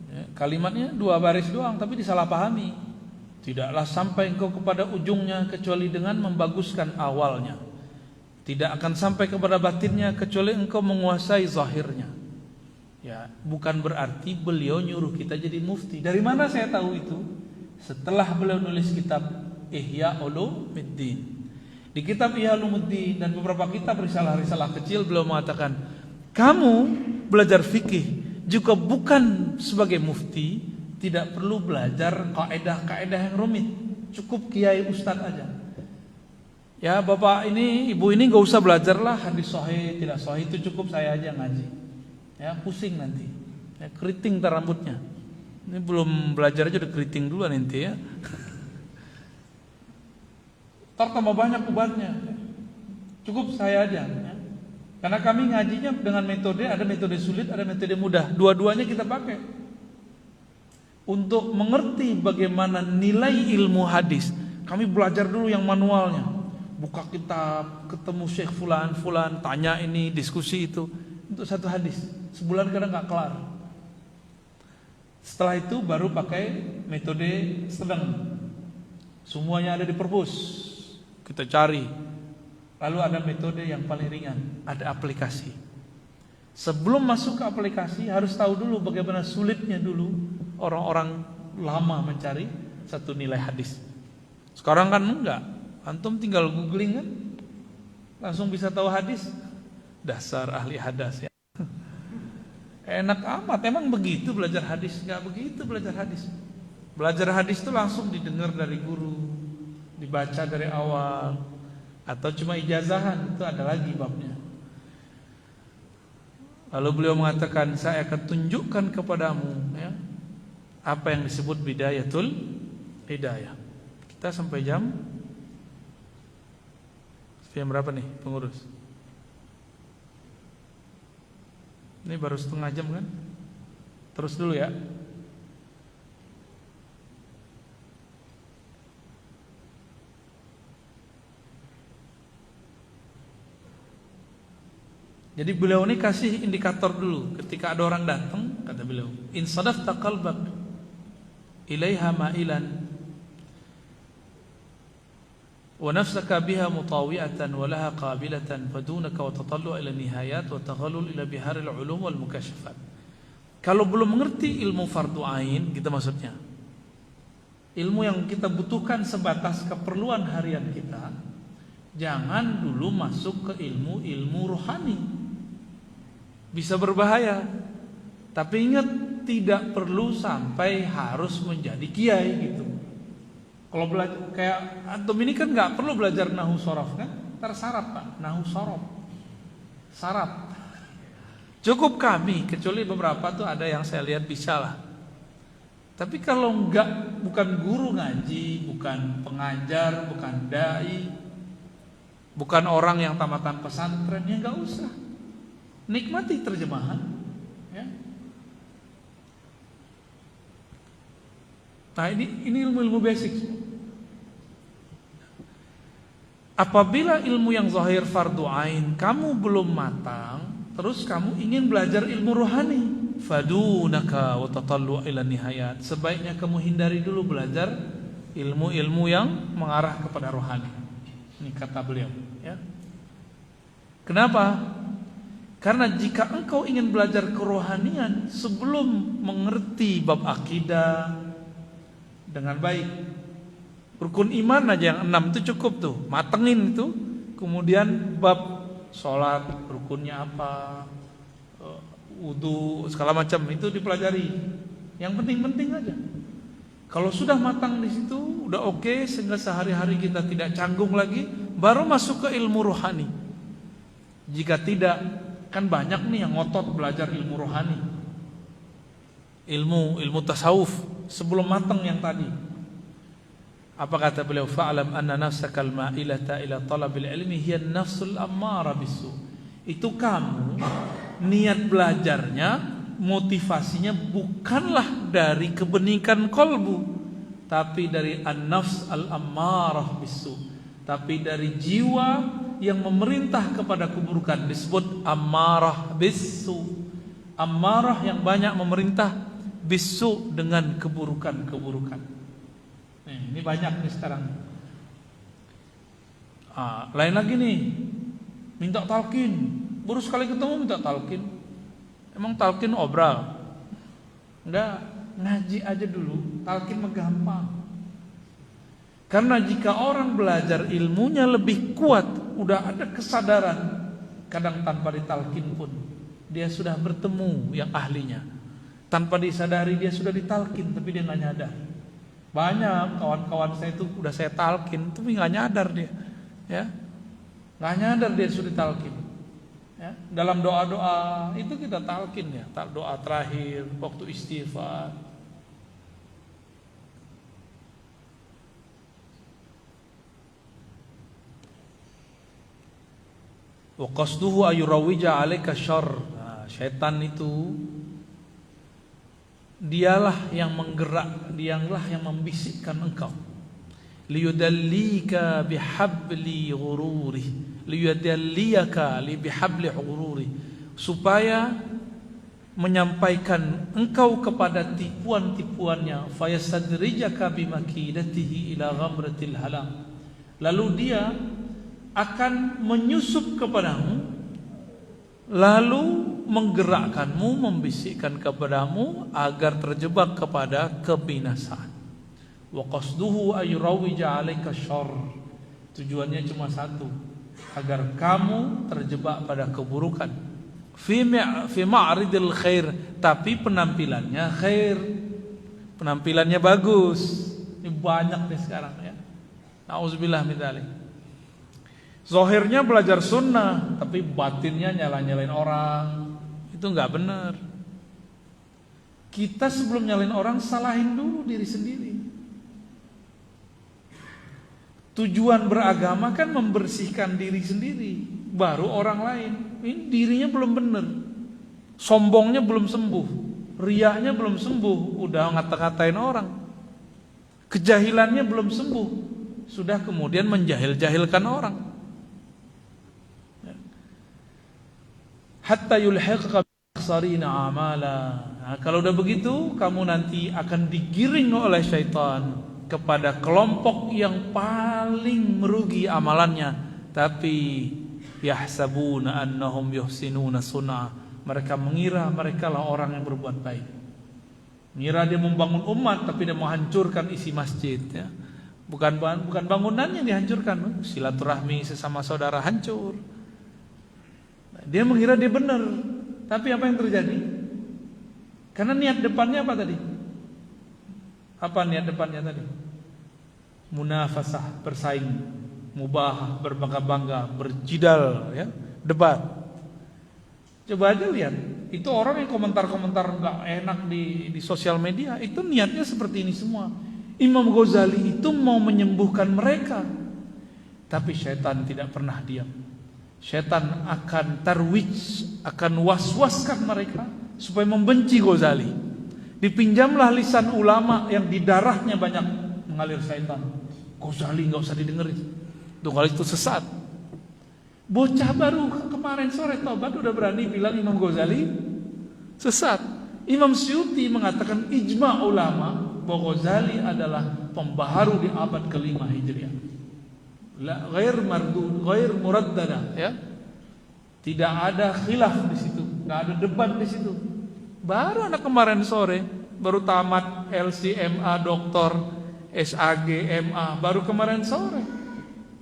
Speaker 1: Ya, kalimatnya 2 baris doang, tapi disalahpahami. Tidaklah sampai engkau kepada ujungnya kecuali dengan membaguskan awalnya. Tidak akan sampai kepada batinnya kecuali engkau menguasai zahirnya. Ya, bukan berarti beliau nyuruh kita jadi mufti. Dari mana saya tahu itu? Setelah beliau nulis kitab Ihya Ulumuddin. Di kitab Ihya Ulumuddin dan beberapa kitab risalah-risalah kecil, beliau mengatakan, kamu belajar fikih juga bukan sebagai mufti, tidak perlu belajar kaidah-kaidah yang rumit. Cukup kiai ustaz aja. Ya, bapak ini, ibu ini gak usah belajarlah hadis sahih, tidak sahih, itu cukup saya aja ngaji. Ya, pusing nanti, ya, keriting tar rambutnya. Ini belum belajar aja udah keriting duluan nanti, ya. Tar tambah banyak ubatnya. Cukup saya aja, ya. Karena kami ngajinya dengan metode, ada metode sulit, ada metode mudah. Dua-duanya kita pakai untuk mengerti bagaimana nilai ilmu hadis. Kami belajar dulu yang manualnya. Buka kitab, ketemu Syekh fulan, tanya ini, diskusi itu. untuk satu hadis. Sebulan kadang nggak kelar. Setelah itu baru pakai metode sedang. Semuanya ada di perpus. Kita cari. Lalu ada metode yang paling ringan, ada aplikasi. Sebelum masuk ke aplikasi harus tahu dulu bagaimana sulitnya dulu orang-orang lama mencari satu nilai hadis. Sekarang kan enggak. Antum tinggal googling kan, langsung bisa tahu hadis. Dasar ahli hadas ya. Enak amat, emang begitu belajar hadis? Enggak begitu belajar hadis. Belajar hadis itu langsung didengar dari guru, dibaca dari awal, atau cuma ijazahan, itu ada lagi babnya. Lalu beliau mengatakan, saya akan tunjukkan kepadamu ya, apa yang disebut bidayatul hidayah. Kita sampai jam berapa nih pengurus? Ini baru setengah jam kan? Terus dulu ya. Jadi beliau ini kasih indikator dulu. Ketika ada orang datang, kata beliau, in sadafta qalbak ilaiha ma'ilan wa nafsaka biha mutawi'atan wa laha qabilatan fadunaka wa tatallu' ila nihayat wa taghallul ila biharil ulum wal mukashafat. Kalau belum mengerti ilmu fardu ain, kita maksudnya ilmu yang kita butuhkan sebatas keperluan harian kita, jangan dulu masuk ke ilmu rohani. Bisa berbahaya. Tapi ingat, tidak perlu sampai harus menjadi kiai gitu. Kalau belajar kayak antum ini kan nggak perlu belajar nahu sorof kan? Tersyarat Pak, nahu sorof. Syarat. Cukup kami, kecuali beberapa tuh ada yang saya lihat bisa lah. Tapi kalau enggak, bukan guru ngaji, bukan pengajar, bukan dai, bukan orang yang tamatan pesantren, ya enggak usah. Nikmati terjemahan ya. Nah ini ilmu-ilmu basic. Apabila ilmu yang zahir fardu ain kamu belum matang, terus kamu ingin belajar ilmu rohani, fadunaka wa tatallu ila nihayat, sebaiknya kamu hindari dulu belajar ilmu-ilmu yang mengarah kepada rohani. Ini kata beliau ya. Kenapa? Karena jika engkau ingin belajar kerohanian sebelum mengerti bab akidah dengan baik, rukun iman aja yang 6 itu cukup tuh, matengin itu. Kemudian bab sholat, rukunnya apa, wudu, segala macam itu dipelajari. Yang penting-penting aja. Kalau sudah matang di situ, udah oke, sehingga sehari-hari kita tidak canggung lagi, baru masuk ke ilmu rohani. Jika tidak, kan banyak nih yang ngotot belajar ilmu rohani, ilmu tasawuf sebelum matang yang tadi. Apa kata beliau? Fa'lam anna nafsakal ma'ilata ila talabil ilmi hiya nafsul ammara bisu. Itu kamu niat belajarnya, motivasinya bukanlah dari kebeningan kolbu, tapi dari an-nafs al-ammarah bisu, tapi dari jiwa yang memerintah kepada keburukan, disebut ammarah bisu. Ammarah yang banyak memerintah, bisu dengan keburukan-keburukan. Ini banyak nih sekarang. Lain lagi nih, minta talqin. Baru sekali ketemu minta talqin. Emang talqin obral? Enggak, ngaji aja dulu. Talqin mah gampang. Karena jika orang belajar ilmunya lebih kuat, udah ada kesadaran, kadang tanpa ditalkin pun dia sudah bertemu yang ahlinya. Tanpa disadari dia sudah ditalkin, tapi dia nggak nyadar. Banyak kawan-kawan saya itu udah saya talkin, tapi nggak nyadar dia, ya, nggak nyadar dia sudah ditalkin. Ya, dalam doa-doa itu kita talkin ya, doa terakhir waktu istighfar. Wa qasduhu ayurawija 'alaika syarr. Syaitan itu dialah yang menggerak, dialah yang membisikkan engkau. Liyudallika bihabli ghururi, liyudalliyaka li bihabli ghururi, supaya menyampaikan engkau kepada tipuan-tipuannya, fayastadrijaka bimakidatihi ila ghamratil halam, lalu dia akan menyusup kepadamu, lalu menggerakkanmu, membisikkan kepadamu agar terjebak kepada kebinasaan. Wa qasduhu ayrawija 'alaika syarr, tujuannya cuma satu, agar kamu terjebak pada keburukan. Fi ma'ridil khair, tapi penampilannya khair, penampilannya bagus. Ini banyak nih sekarang ya. Nauzubillah min dzalik. Zahirnya belajar sunnah, tapi batinnya nyala-nyalain orang. Itu enggak benar. Kita sebelum nyalain orang, salahin dulu diri sendiri. Tujuan beragama kan membersihkan diri sendiri, baru orang lain. Ini dirinya belum benar, sombongnya belum sembuh, riaknya belum sembuh, udah ngata-ngatain orang. Kejahilannya belum sembuh, sudah kemudian menjahil-jahilkan orang. Hatta yulhiqka bi'akhsarina amala. Nah, kalau udah begitu, kamu nanti akan digiring oleh syaitan kepada kelompok yang paling merugi amalannya, tapi yahsabuna annahum yuhsinuna sun'a, mereka mengira mereka lah orang yang berbuat baik. Mengira dia membangun umat, tapi dia menghancurkan isi masjid ya. Bukan bangunannya yang dihancurkan, silaturahmi sesama saudara hancur. Dia mengira dia benar, tapi apa yang terjadi? Karena niat depannya apa tadi? Apa niat depannya tadi? Munafasah, bersaing, mubah, berbangga-bangga, berjidal, ya, debat. Coba aja lihat, itu orang yang komentar-komentar nggak enak di sosial media, itu niatnya seperti ini semua. Imam Ghazali itu mau menyembuhkan mereka, tapi syaitan tidak pernah diam. Syaitan akan tarwij, akan waswaskan mereka supaya membenci Ghazali. Dipinjamlah lisan ulama yang di darahnya banyak mengalir syaitan. Ghazali nggak usah didengerin, Ghazali itu sesat. Bocah baru kemarin sore tobat udah berani bilang Imam Ghazali sesat. Imam Suyuti mengatakan ijma ulama bahwa Ghazali adalah pembaharu di abad ke-5 Hijriah. La ghair mardud, ghair muraddada, ya. Tidak ada khilaf di situ, enggak ada debat di situ. Baru anak kemarin sore, baru tamat LCMA, doktor, SAG, MA, baru kemarin sore.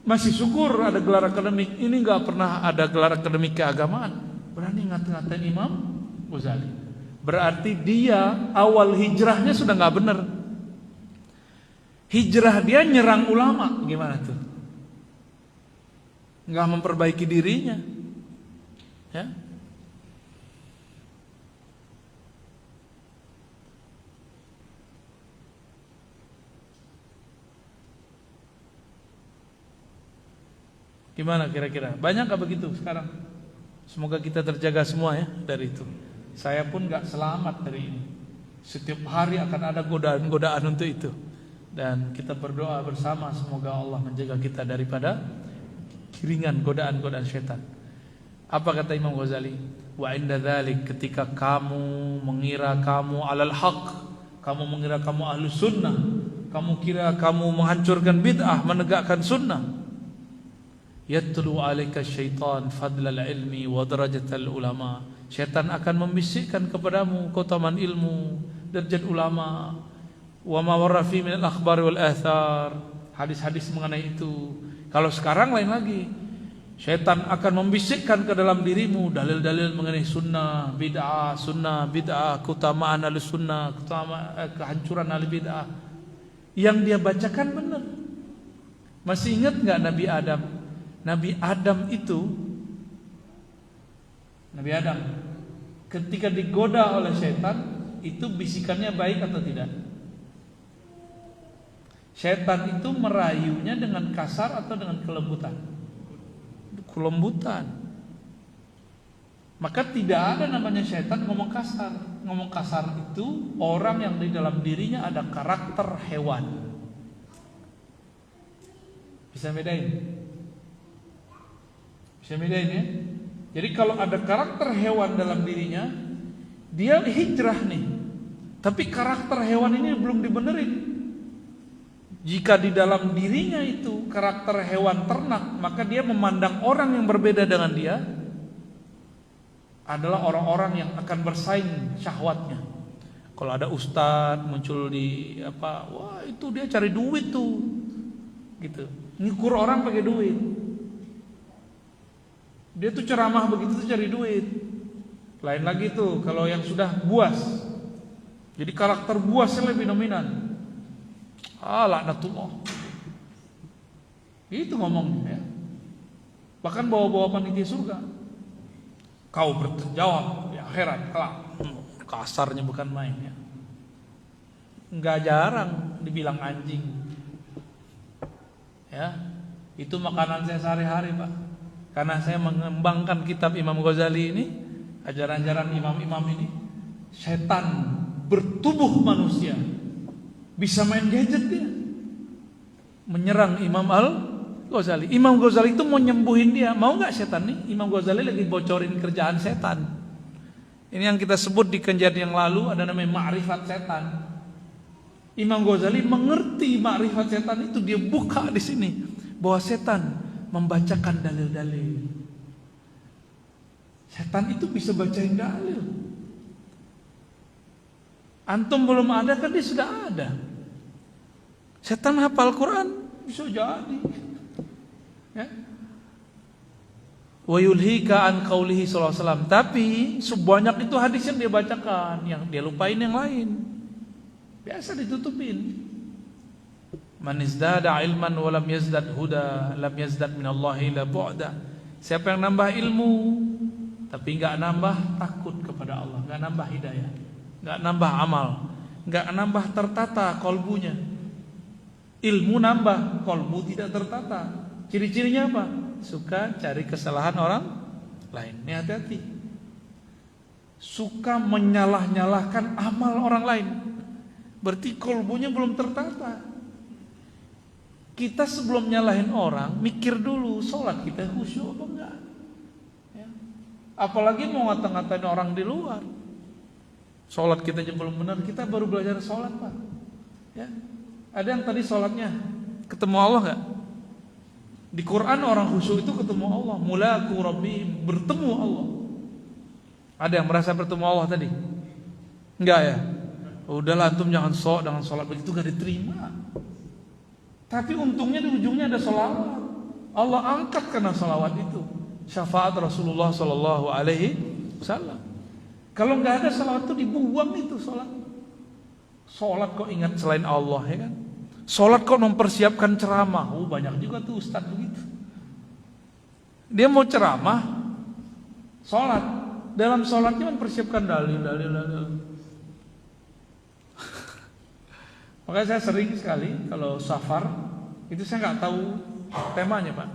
Speaker 1: Masih syukur ada gelar akademik. Ini enggak pernah ada gelar akademik keagamaan. Berani ngata-ngatain Imam Ghazali. Berarti dia awal hijrahnya sudah enggak benar. Hijrah dia nyerang ulama, gimana tuh? Enggak memperbaiki dirinya. Ya. Gimana kira-kira? Banyak gak begitu sekarang? Semoga kita terjaga semua ya dari itu. Saya pun gak selamat dari ini. Setiap hari akan ada godaan-godaan untuk itu. Dan kita berdoa bersama semoga Allah menjaga kita daripada kiringan godaan-godaan syaitan. Apa kata Imam Ghazali? Wa inda dzalik, ketika kamu mengira kamu alal haq, kamu mengira kamu ahlus sunnah, kamu kira kamu menghancurkan bid'ah, menegakkan sunnah, yatlu alaika syaitan fadlal ilmi wa darajatal ulama. Syaitan akan membisikkan kepadamu keutamaan ilmu, derajat ulama, wa ma warra fi min al-akhbar wal athar, hadis-hadis mengenai itu. Kalau sekarang lain lagi, syaitan akan membisikkan ke dalam dirimu dalil-dalil mengenai sunnah, bid'ah, keutamaan ahli sunnah, kehancuran ahli bid'ah. Yang dia bacakan benar. Masih ingat enggak Nabi Adam? Nabi Adam ketika digoda oleh syaitan, itu bisikannya baik atau tidak? Syaitan itu merayunya dengan kasar atau dengan kelembutan? Kelembutan. Maka tidak ada namanya syaitan ngomong kasar. Ngomong kasar itu orang yang di dalam dirinya ada karakter hewan. Bisa bedain? Bisa bedain ya? Jadi kalau ada karakter hewan dalam dirinya, dia hijrah nih. Tapi karakter hewan ini belum dibenerin. Jika di dalam dirinya itu karakter hewan ternak, maka dia memandang orang yang berbeda dengan dia adalah orang-orang yang akan bersaing syahwatnya. Kalau ada ustadz muncul di apa, wah itu dia cari duit tuh, gitu. Ngukur orang pakai duit. Dia tuh ceramah begitu tuh cari duit. Lain lagi tuh kalau yang sudah buas. Jadi karakter buasnya lebih dominan. Laknatullah. Itu ngomongnya ya. Bahkan bawa-bawa panitia surga. Kau bertanggung jawab di akhirat kelak. Kasarnya bukan main ya. Enggak jarang dibilang anjing. Ya. Itu makanan saya sehari-hari, Pak. Karena saya mengembangkan kitab Imam Ghazali ini, ajaran-ajaran imam-imam ini, setan bertubuh manusia bisa main gadget dia, menyerang Imam Al-Ghazali. Imam Ghazali itu mau nyembuhin dia, mau nggak setan nih? Imam Ghazali lagi bocorin kerjaan setan. Ini yang kita sebut di kajian yang lalu ada namanya ma'rifat setan. Imam Ghazali mengerti ma'rifat setan itu, dia buka di sini bahwa setan membacakan dalil-dalil. Setan itu bisa bacain dalil. Antum belum ada kan dia sudah ada. Setan hafal Quran bisa jadi. Ya. Wa yulhika an qaulihi sallallahu alaihi wasallam. Tapi sebanyak itu hadis yang dia bacakan, yang dia lupain yang lain. Biasa ditutupin. Man izdada ilman wa lam yazdad huda lam yazdad minallahi illa bu'da. Siapa yang nambah ilmu tapi enggak nambah takut kepada Allah, enggak nambah hidayah, enggak nambah amal, enggak nambah tertata kolbunya. Ilmu nambah, kolbu tidak tertata. Ciri-cirinya apa? Suka cari kesalahan orang lain. Ini hati-hati. Suka menyalah-nyalahkan amal orang lain. Berarti kolbunya belum tertata. Kita sebelum nyalahin orang, mikir dulu sholat kita khusyuk apa enggak ya. Apalagi mau ngata-ngatain orang di luar. Sholat kita aja belum benar, kita baru belajar sholat, Pak ya. Ada yang tadi sholatnya ketemu Allah enggak? Di Quran orang khusyuk itu ketemu Allah. Mulaku Rabbi, bertemu Allah. Ada yang merasa bertemu Allah tadi? Enggak ya? Udahlah antum jangan sok dengan sholat begitu, gak diterima. Tapi untungnya di ujungnya ada sholawat. Allah angkat karena sholawat itu. Syafaat Rasulullah Sallallahu Alaihi Wasallam. Kalau nggak ada sholawat itu dibuang itu sholat. Sholat kok ingat selain Allah ya kan? Sholat kok mempersiapkan ceramah. Banyak juga tuh ustadz begitu. Dia mau ceramah, sholat. Dalam sholatnya mempersiapkan dalil. Makanya saya sering sekali kalau safar itu saya nggak tahu temanya, Pak.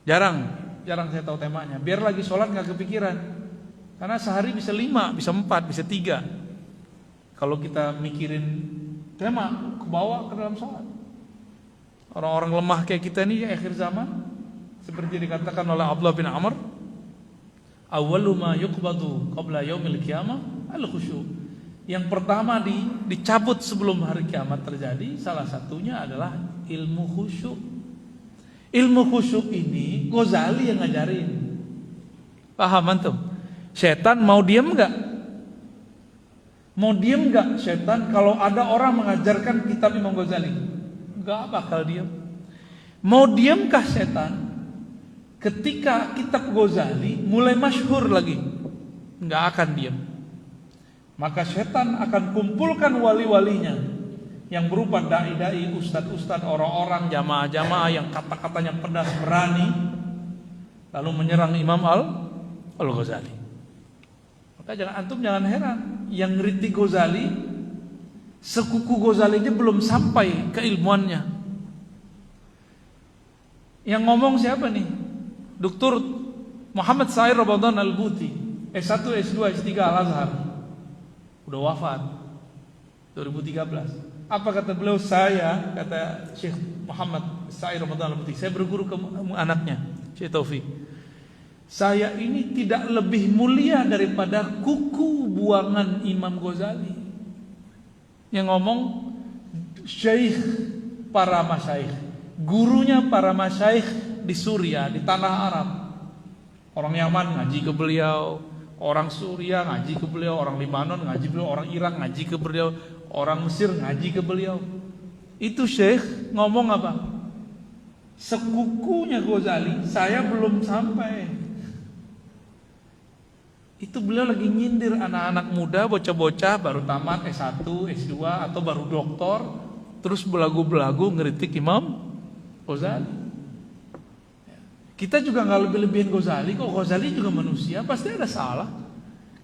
Speaker 1: Jarang saya tahu temanya. Biar lagi sholat nggak kepikiran. Karena sehari bisa 5, bisa 4, bisa 3. Kalau kita mikirin tema, kebawa ke dalam sholat. Orang-orang lemah kayak kita ini akhir zaman, seperti dikatakan oleh Abdullah bin Amr, awwalu ma yuqbadu qabla yaumil qiyamah al-khusyu'. Yang pertama dicabut sebelum hari kiamat terjadi, salah satunya adalah ilmu khusyuk. Ilmu khusyuk ini Ghazali yang ngajarin. Paham antum? Setan mau diam enggak? Mau diam enggak setan kalau ada orang mengajarkan kitab Imam Ghazali? Enggak bakal diam. Mau diamkah setan ketika kitab Ghazali mulai masyhur lagi? Enggak akan diam. Maka setan akan kumpulkan wali-walinya yang berupa dai-dai, ustad-ustad, orang-orang jamaah-jamaah yang kata-katanya pedas berani, lalu menyerang Imam Al-Ghazali. Maka antum jangan heran, yang ngeritik Ghazali, sekuku Ghazali aja belum sampai keilmuannya. Yang ngomong siapa nih? Dr. Muhammad Sair Ramadan Al-Buti, S1, S2, S3 Al-Azhar. Udah wafat 2013. Apa kata beliau? Saya, kata Syekh Muhammad Sair Ramadan Al-Buti, saya berguru ke anaknya Syekh Taufik. Saya ini tidak lebih mulia daripada kuku buangan Imam Ghazali. Yang ngomong syekh para masyaikh, gurunya para masyaikh di Suriah, di tanah Arab. Orang Yaman ngaji ke beliau, orang Suriah ngaji ke beliau, orang Libanon ngaji ke beliau, orang Irak ngaji ke beliau, orang Mesir ngaji ke beliau. Itu syekh ngomong apa? Sekukunya Ghazali saya belum sampai. Itu beliau lagi nyindir anak-anak muda, bocah-bocah baru tamat S1, S2 atau baru doktor, terus belagu-belagu ngeritik Imam Ghazali. Kita juga nggak lebih-lebihin Ghazali, kok Ghazali juga manusia, pasti ada salah.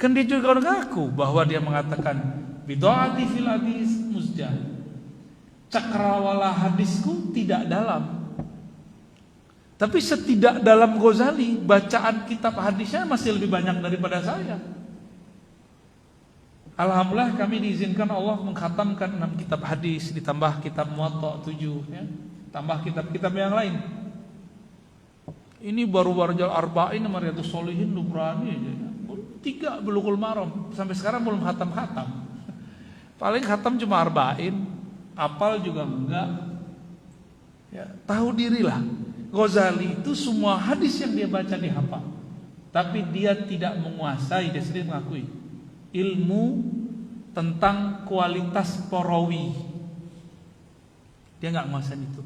Speaker 1: Kan dia juga ngaku bahwa dia mengatakan bid'ati fil hadis musjah. Cakrawala hadisku tidak dalam. Tapi setidak dalam Ghazali, bacaan kitab hadisnya masih lebih banyak daripada saya. Alhamdulillah kami diizinkan Allah mengkhatamkan 6 kitab hadis, ditambah kitab Muwatta 7 ya. Tambah kitab-kitab yang lain. Ini baru Jal Arba'in sama Riyadhus Shalihin Nubrani aja. 3 Bulughul Maram, sampai sekarang belum khatam-khatam. Paling khatam cuma Arba'in, apal juga enggak. Ya, tahu dirilah. Ghazali itu semua hadis yang dia baca dihafal, tapi dia tidak menguasai, dia sendiri mengakui ilmu tentang kualitas perawi. Dia nggak menguasai itu.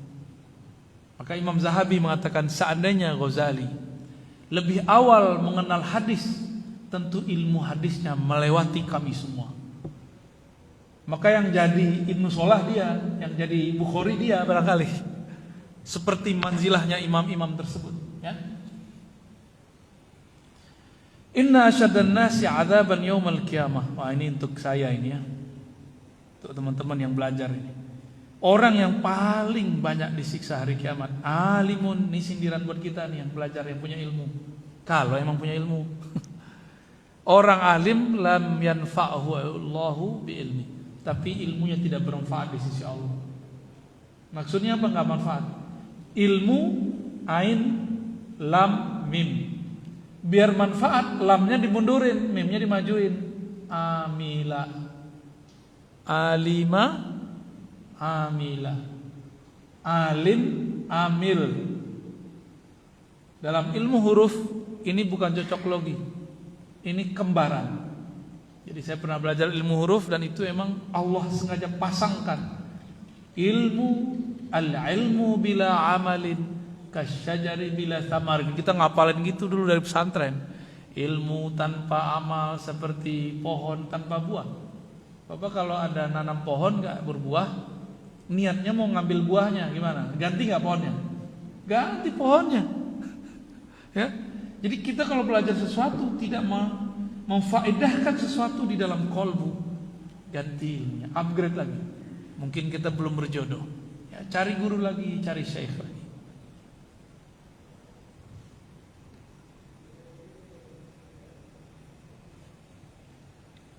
Speaker 1: Maka Imam Zahabi mengatakan seandainya Ghazali lebih awal mengenal hadis, tentu ilmu hadisnya melewati kami semua. Maka yang jadi Ibnu Shalah dia, yang jadi Bukhari dia barangkali. Seperti manzilahnya imam-imam tersebut ya. Inna asyaddan nasi 'adzaban yaumal qiyamah. Wah, ini untuk saya ini ya. Untuk teman-teman yang belajar ini. Orang yang paling banyak disiksa hari kiamat, alimun. Ini sindiran buat kita nih yang belajar, yang punya ilmu. Kalau emang punya ilmu. Orang alim lam yanfa'hu Allahu bi ilmi. Tapi ilmunya tidak bermanfaat di sisi Allah. Maksudnya apa enggak manfaat? Ilmu ain lam mim. Biar manfaat lamnya dimundurin, mimnya dimajuin. Amila, alima, amila, alim, amil. Dalam ilmu huruf ini bukan cocok logi, ini kembaran. Jadi saya pernah belajar ilmu huruf dan itu emang Allah sengaja pasangkan ilmu. Al-ilmu bila amalin kasyajari bila thamar. Kita ngapalin gitu dulu dari pesantren. Ilmu tanpa amal seperti pohon tanpa buah. Bapak kalau ada nanam pohon gak berbuah, niatnya mau ngambil buahnya gimana? Ganti gak pohonnya? Ganti pohonnya. Ya. Jadi kita kalau belajar sesuatu tidak memfaedahkan sesuatu di dalam kolbu, ganti, upgrade lagi. Mungkin kita belum berjodoh. Cari guru lagi, cari syekh lagi.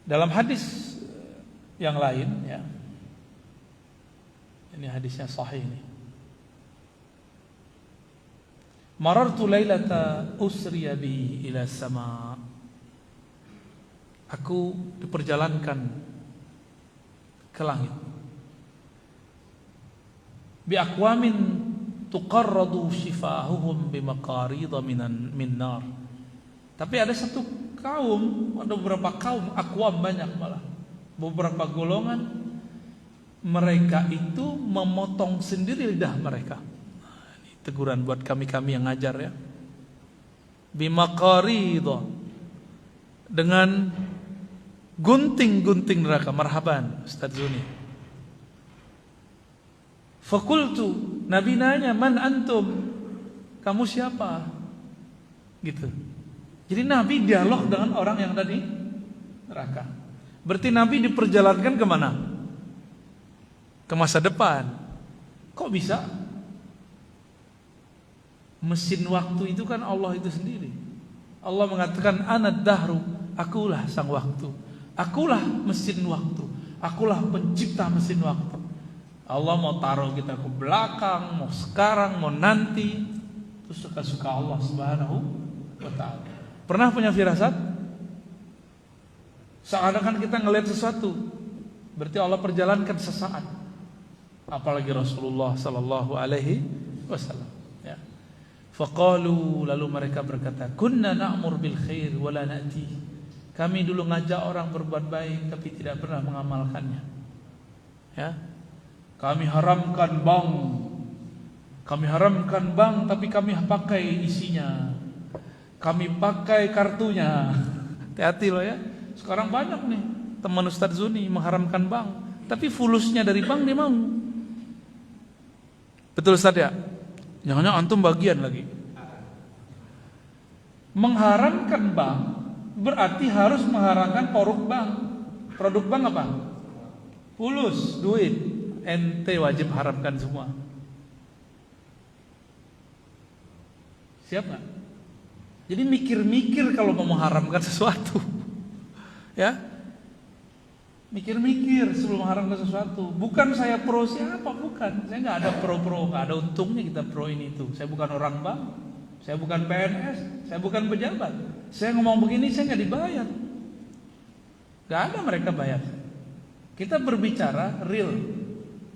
Speaker 1: Dalam hadis yang lain ya. Ini hadisnya sahih ini. Marartu lailata usriya bi ila sama. Aku diperjalankan ke langit. Bi aqwamin tuqarradu shifahuhum bi maqarid min nar. Tapi ada satu kaum, ada beberapa kaum, aqwam banyak malah. Beberapa golongan mereka itu memotong sendiri lidah mereka. Ini teguran buat kami-kami yang ngajar ya. Bi maqarid, dengan gunting-gunting neraka. Marhaban Ustaz Zuni. Fakultu, Nabi nanya, man antum? Kamu siapa? Gitu. Jadi Nabi dialog dengan orang yang tadi neraka. Berarti Nabi diperjalankan kemana? Ke masa depan. Kok bisa? Mesin waktu itu kan Allah itu sendiri. Allah mengatakan anad dahru, akulah sang waktu. Akulah mesin waktu. Akulah pencipta mesin waktu. Allah mau taruh kita ke belakang, mau sekarang, mau nanti, itu suka-suka Allah Subhanahu wa ta'ala. Pernah punya firasat? Seakan-akan kita ngelihat sesuatu, berarti Allah perjalankan sesaat. Apalagi Rasulullah sallallahu alaihi wasallam, ya. Faqalu, lalu mereka berkata, kunna na'mur bil khair wa la na'ti. Kami dulu ngajak orang berbuat baik tapi tidak pernah mengamalkannya. Ya. Kami haramkan bank tapi kami pakai isinya. Kami pakai kartunya. Hati-hati loh ya. Sekarang banyak nih teman Ustadz Zuni mengharamkan bank, tapi fulusnya dari bank dia mau. Betul Ustadz ya? Jangan-jangan antum bagian lagi. Mengharamkan bank berarti harus mengharamkan produk bank apa? Fulus, duit. Ente wajib haramkan semua. Siap gak? Jadi mikir-mikir kalau mau mengharamkan sesuatu. Ya, mikir-mikir sebelum mengharamkan sesuatu. Bukan saya pro siapa, bukan. Saya nggak ada pro-pro, nggak ada untungnya kita pro ini itu. Saya bukan orang bank, saya bukan PNS, saya bukan pejabat. Saya ngomong begini saya nggak dibayar. Nggak ada mereka bayar. Kita berbicara real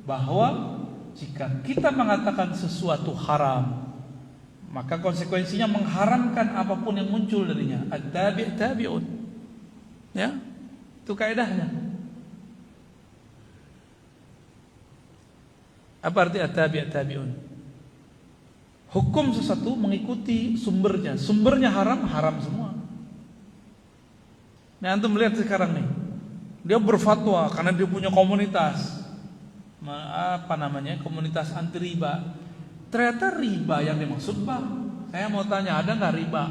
Speaker 1: bahwa jika kita mengatakan sesuatu haram, maka konsekuensinya mengharamkan apapun yang muncul darinya. At-tabi' tabi'un. Ya, itu kaidahnya. Apa arti at-tabi' tabi'un? Hukum sesuatu mengikuti sumbernya. Sumbernya haram, haram semua. Nah, antum melihat sekarang nih. Dia berfatwa karena dia punya komunitas. Apa namanya? Komunitas anti riba. Ternyata riba yang dimaksud bank. Saya mau tanya, ada nggak riba?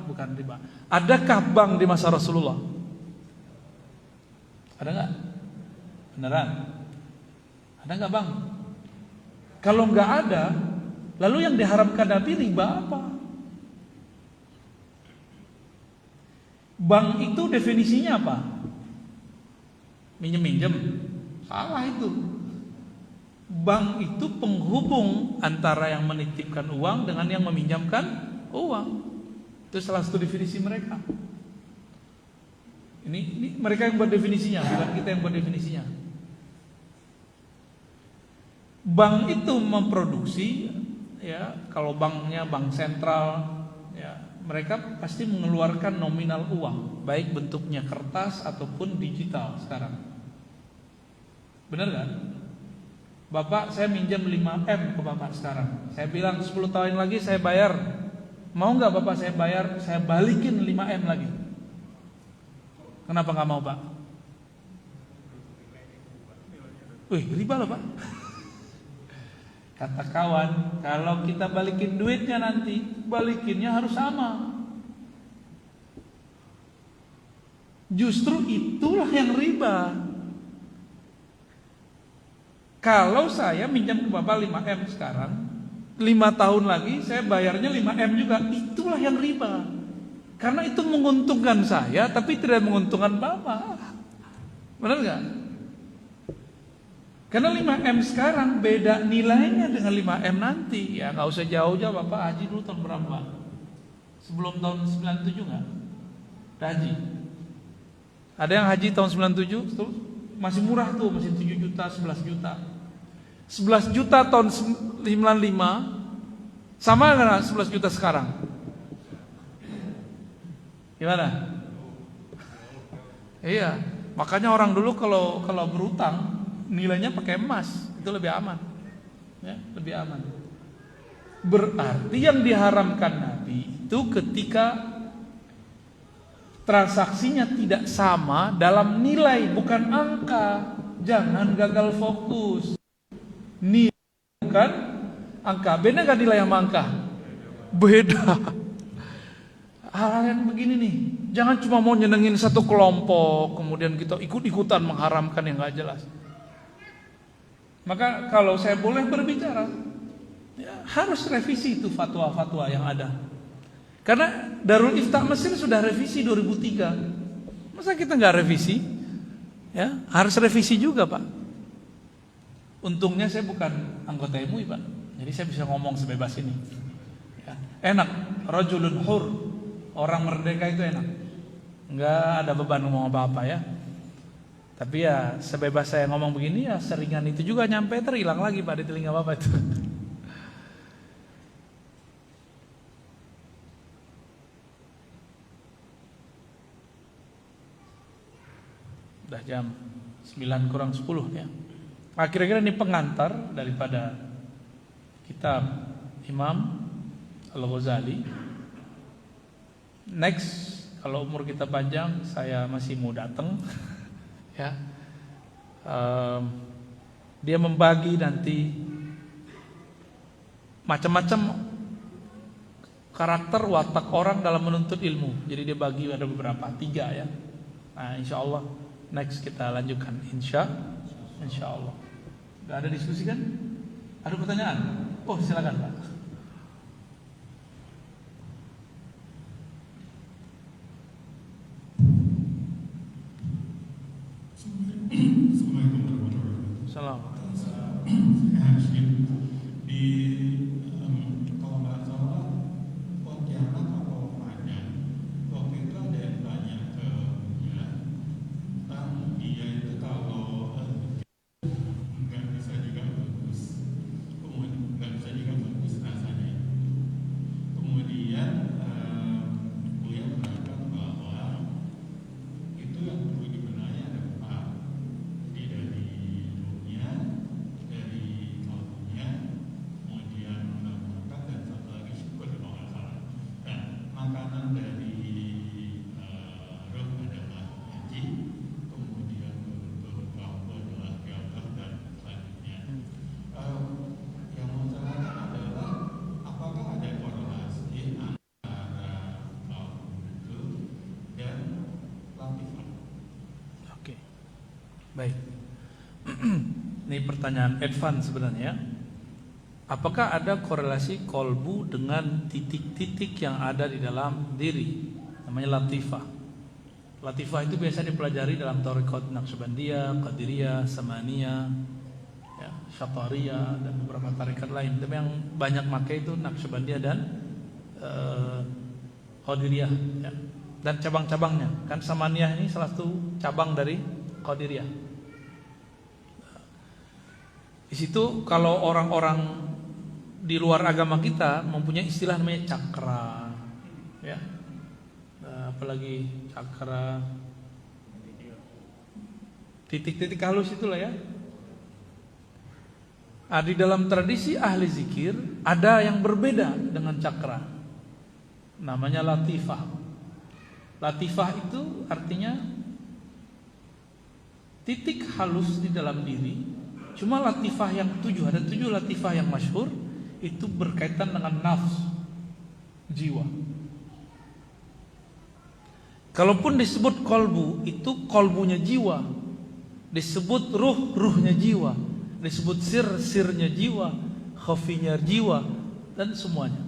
Speaker 1: Bukan riba. Adakah bank di masa Rasulullah? Ada nggak? Beneran? Ada nggak bang? Kalau nggak ada, lalu yang diharamkan Nabi riba apa? Bank itu definisinya apa? Minjem-minjem. Salah itu. Bank itu penghubung antara yang menitipkan uang dengan yang meminjamkan uang. Itu salah satu definisi mereka. Ini mereka yang buat definisinya, bukan kita yang buat definisinya. Bank itu memproduksi, ya, kalau banknya bank sentral, ya, mereka pasti mengeluarkan nominal uang, baik bentuknya kertas ataupun digital sekarang. Benar kan? Bapak, saya minjam 5M ke Bapak sekarang. Saya bilang 10 tahun lagi saya bayar. Mau nggak Bapak saya bayar, saya balikin 5M lagi? Kenapa nggak mau Pak? Wih, riba loh Pak. Kata kawan, kalau kita balikin duitnya nanti, balikinnya harus sama. Justru itulah yang riba. Kalau saya minjam ke Bapak 5M sekarang, 5 tahun lagi saya bayarnya 5M juga, itulah yang riba. Karena itu menguntungkan saya, tapi tidak menguntungkan Bapak. Benar gak? Karena 5M sekarang beda nilainya dengan 5M nanti. Ya gak usah jauh-jauh, Bapak haji dulu tahun berapa? Sebelum tahun 97 gak? Haji. Ada yang haji tahun 97? Masih murah tuh, masih 7 juta, 11 juta. 11 juta tahun 95 sama dengan 11 juta sekarang. Gimana? Iya, makanya orang dulu kalau berutang nilainya pakai emas, itu lebih aman. Ya, lebih aman. Berarti yang diharamkan Nabi itu ketika transaksinya tidak sama dalam nilai, bukan angka. Jangan gagal fokus. Nilai bukan angka. Beda gak nilai sama angka? Beda. Hal-hal yang begini nih, jangan cuma mau nyenengin satu kelompok, kemudian kita ikut-ikutan mengharamkan yang gak jelas. Maka kalau saya boleh berbicara, ya, harus revisi itu fatwa-fatwa yang ada. Karena Darul Iftah Mesir sudah revisi 2003. Masa kita nggak revisi? Ya, harus revisi juga Pak. Untungnya saya bukan anggota MUI Pak, jadi saya bisa ngomong sebebas ini. Ya, enak. rajulun hur, orang merdeka itu enak. Enggak ada beban ngomong apa-apa ya. Tapi ya sebebas saya ngomong begini ya seringan itu juga nyampe terhilang lagi Pak di telinga Bapak itu. Udah jam 9 kurang 10 ya. Nah, kira-kira ini pengantar daripada kitab Imam Al-Ghazali. Next, kalau umur kita panjang, saya masih mau datang. Ya, dia membagi nanti macam-macam karakter watak orang dalam menuntut ilmu. Jadi dia bagi ada beberapa, 3 ya. Nah, insya Allah next kita lanjutkan, insya Allah. Gak ada diskusi kan? Ada pertanyaan? Oh silakan Pak.
Speaker 2: Assalamualaikum warahmatullahi wabarakatuh.
Speaker 1: Salam.
Speaker 2: Di kalau nggak salah Pontianak atau Padang waktu itu ada yang tanya ke dia tentang dia itu kalau nggak bisa juga bagus, kemudian nggak bisa juga bagus rasanya. Kemudian Buya mengatakan bahwa itu yang perlu dibenahi ada 4. Dari dunia, dari kalbunya, kemudian mengangkat dan satu lagi syukur kalau nggak salah. Nah, makanan dari roh adalah haji, kemudian untuk kalbu adalah fiaqah dan selanjutnya. Yang mau saya tanyakan adalah apakah ada korelasi antara kalbu itu dan latifah?
Speaker 1: Oke. Baik. Ini pertanyaan advance sebenarnya. Apakah ada korelasi kolbu dengan titik-titik yang ada di dalam diri? Namanya latifah. Latifah itu biasa dipelajari dalam tarekat Naqsyabandiyah, Qadiriyah, Samaniyah, ya, Syatariyah dan beberapa tarekat lain. Tapi yang banyak pakai itu Naqsyabandiyah dan Qadiriyah, ya. Dan cabang-cabangnya. Kan Samaniyah ini salah satu cabang dari Qadiriyah. Di situ kalau orang-orang di luar agama kita mempunyai istilah namanya cakra, ya, apalagi cakra, titik-titik halus itulah ya. Di dalam tradisi ahli zikir ada yang berbeda dengan cakra, namanya latifah. Latifah itu artinya titik halus di dalam diri. Cuma latifah yang 7, ada 7 latifah yang masyhur itu berkaitan dengan nafs, jiwa. Kalaupun disebut kolbu, itu kolbunya jiwa. Disebut ruh, ruhnya jiwa. Disebut sir, sirnya jiwa. Khafinya jiwa, dan semuanya.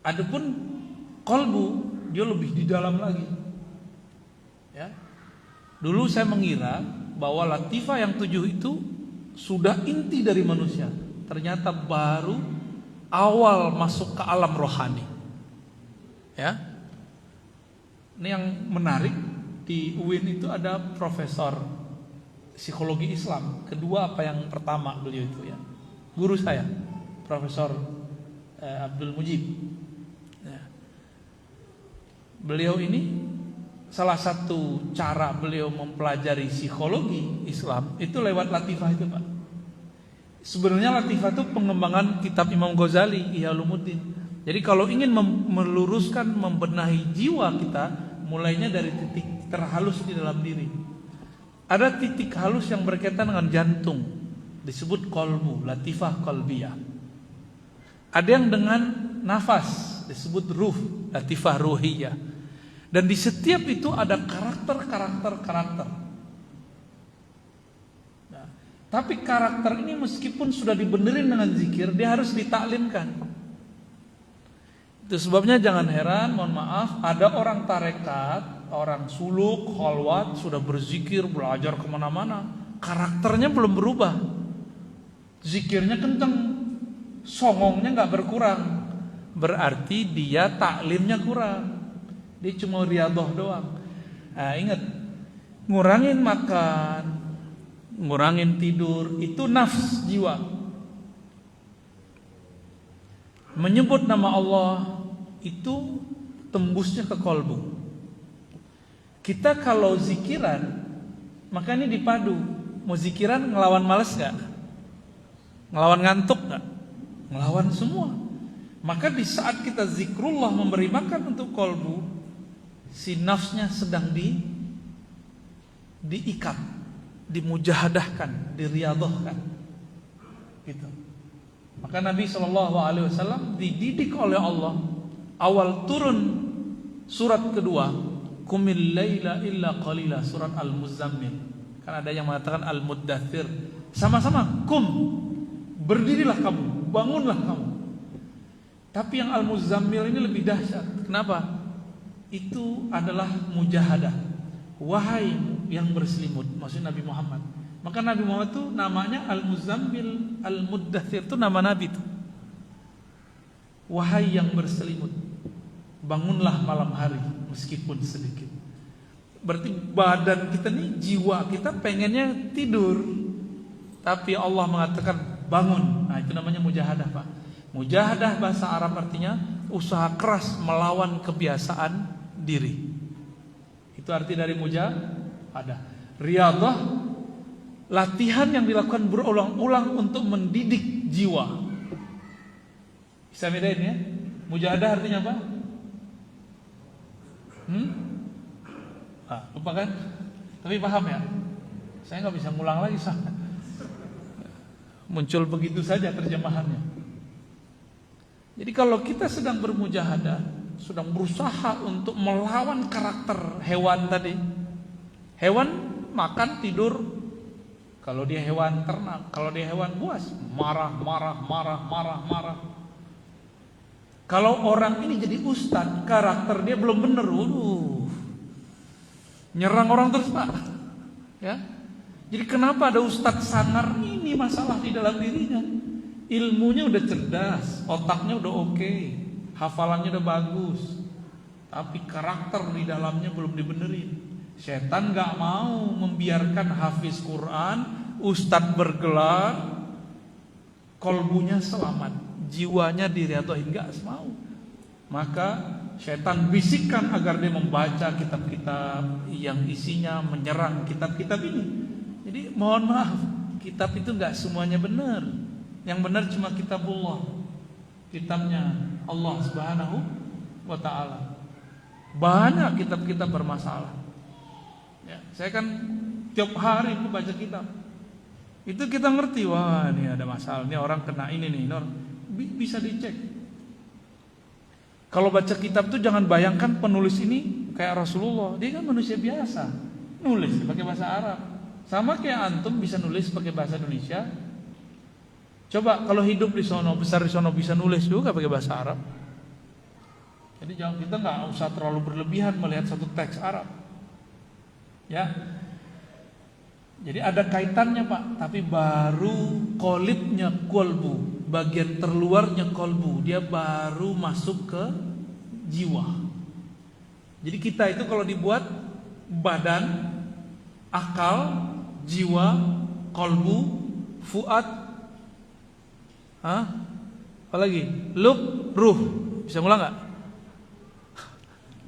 Speaker 1: Adapun kolbu, dia lebih di dalam lagi. Ya. Dulu saya mengira bahwa latifah yang 7 itu sudah inti dari manusia. Ternyata baru awal masuk ke alam rohani. Ya. Ini yang menarik, di UIN itu ada profesor psikologi Islam. Kedua apa yang pertama beliau itu ya. Guru saya, Profesor Abdul Mujib. Ya. Beliau ini salah satu cara beliau mempelajari psikologi Islam itu lewat latifah itu Pak. Sebenarnya latifah itu pengembangan kitab Imam Ghazali, Ihya Ulumuddin. Jadi kalau ingin meluruskan, membenahi jiwa kita, mulainya dari titik terhalus di dalam diri. Ada titik halus yang berkaitan dengan jantung, disebut kolbu, latifah kolbiyah. Ada yang dengan nafas, disebut ruh, latifah ruhiyah. Dan di setiap itu ada karakter. Nah, tapi karakter ini meskipun sudah dibenerin dengan zikir, dia harus ditaklimkan. Itu sebabnya jangan heran, mohon maaf, ada orang tarekat, orang suluk, khalwat, sudah berzikir, belajar kemana-mana, karakternya belum berubah. Zikirnya kenceng, songongnya gak berkurang. berarti dia taklimnya kurang. Dia cuma riyadhah doang. Nah, ingat, ngurangin makan, ngurangin tidur, itu nafs jiwa. Menyebut nama Allah itu tembusnya ke kolbu. Kita kalau zikiran, maka ini dipadu. Mau zikiran ngelawan males gak? Ngelawan ngantuk gak? Ngelawan semua. Maka di saat kita zikrullah memberi makan untuk kolbu, si nafsnya sedang diikat, dimujahadahkan, diriyadhahkan. Gitu. Maka Nabi SAW dididik oleh Allah. Awal turun surat kedua, Qumil laila illa qalila, surat Al-Muzammil. Kan ada yang mengatakan Al-Muddathir. Sama-sama, kum, berdirilah kamu, bangunlah kamu. Tapi yang Al-Muzammil ini lebih dahsyat. Kenapa? Itu adalah mujahadah, wahai yang berselimut, maksud Nabi Muhammad. Maka Nabi Muhammad itu namanya Al-Muzammil, Al-Muddathir, itu nama Nabi itu. Wahai yang berselimut, bangunlah malam hari meskipun sedikit. Berarti badan kita nih, jiwa kita pengennya tidur, tapi Allah mengatakan bangun. Nah, itu namanya mujahadah, Pak. Mujahadah bahasa Arab artinya usaha keras melawan kebiasaan diri. Itu arti dari mujahadah. Riyadhah, latihan yang dilakukan berulang-ulang untuk mendidik jiwa. Bisa bedain ya? Mujahadah artinya apa? Lupa kan? Tapi paham ya? Saya nggak bisa ngulang lagi, muncul begitu saja terjemahannya. Jadi kalau kita sedang bermujahadah, sedang berusaha untuk melawan karakter hewan tadi. Hewan makan, tidur. Kalau dia hewan ternak, kalau dia hewan buas, marah. Kalau orang ini jadi ustadz, karakter dia belum bener, nyerang orang terus, Pak. Ya. Jadi kenapa ada ustadz sangar? Ini masalah di dalam dirinya. Ilmunya udah cerdas, otaknya udah oke, hafalannya udah bagus, tapi karakter di dalamnya belum dibenerin. Setan gak mau membiarkan hafiz Quran, ustadz bergelar, kolbunya selamat, jiwanya diriyadhahin, gak mau. Maka setan bisikkan agar dia membaca kitab-kitab yang isinya menyerang kitab-kitab ini. Jadi mohon maaf, kitab itu gak semuanya benar. Yang benar cuma kitabullah, kitabnya Allah Subhanahu wa ta'ala. Banyak kitab-kitab bermasalah ya, saya kan tiap hari itu baca kitab. Itu kita ngerti, wah ini ada masalah, ini orang kena ini nih, bisa dicek. Kalau baca kitab tuh jangan bayangkan penulis ini kayak Rasulullah. Dia kan manusia biasa, nulis pakai bahasa Arab. Sama kayak antum bisa nulis pakai bahasa Indonesia. Coba kalau hidup di sono, besar di sono, bisa nulis juga pakai bahasa Arab. Jadi jangan, kita nggak usah terlalu berlebihan melihat satu teks Arab. Ya. Jadi ada kaitannya, Pak, tapi baru kolibnya kolbu, bagian terluarnya kolbu, dia baru masuk ke jiwa. Jadi kita itu kalau dibuat badan, akal, jiwa, kolbu, fuad, apalagi lub, ruh. Bisa ngulang gak?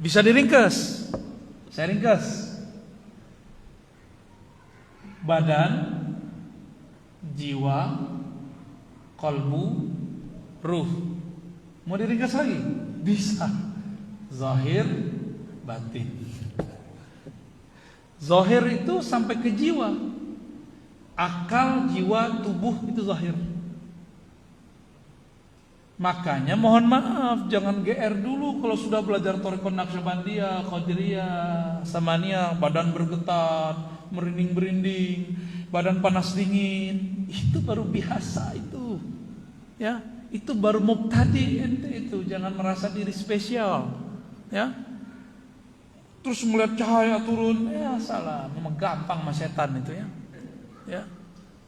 Speaker 1: Bisa diringkas. Saya ringkas. Badan, jiwa, kolbu, ruh. Mau diringkas lagi? Bisa. Zahir, batin. Zahir itu sampai ke jiwa. Akal, jiwa, tubuh itu zahir. Makanya mohon maaf, jangan GR dulu kalau sudah belajar Thariqah Naqsyabandiyah, Qadiriyah, Samaniyah, badan bergetar, merinding-merinding, badan panas dingin. Itu baru biasa itu. Ya, itu baru mubtadi ente itu, jangan merasa diri spesial. Ya. Terus melihat cahaya turun, ya salah, memang gampang sama setan itu ya. Ya.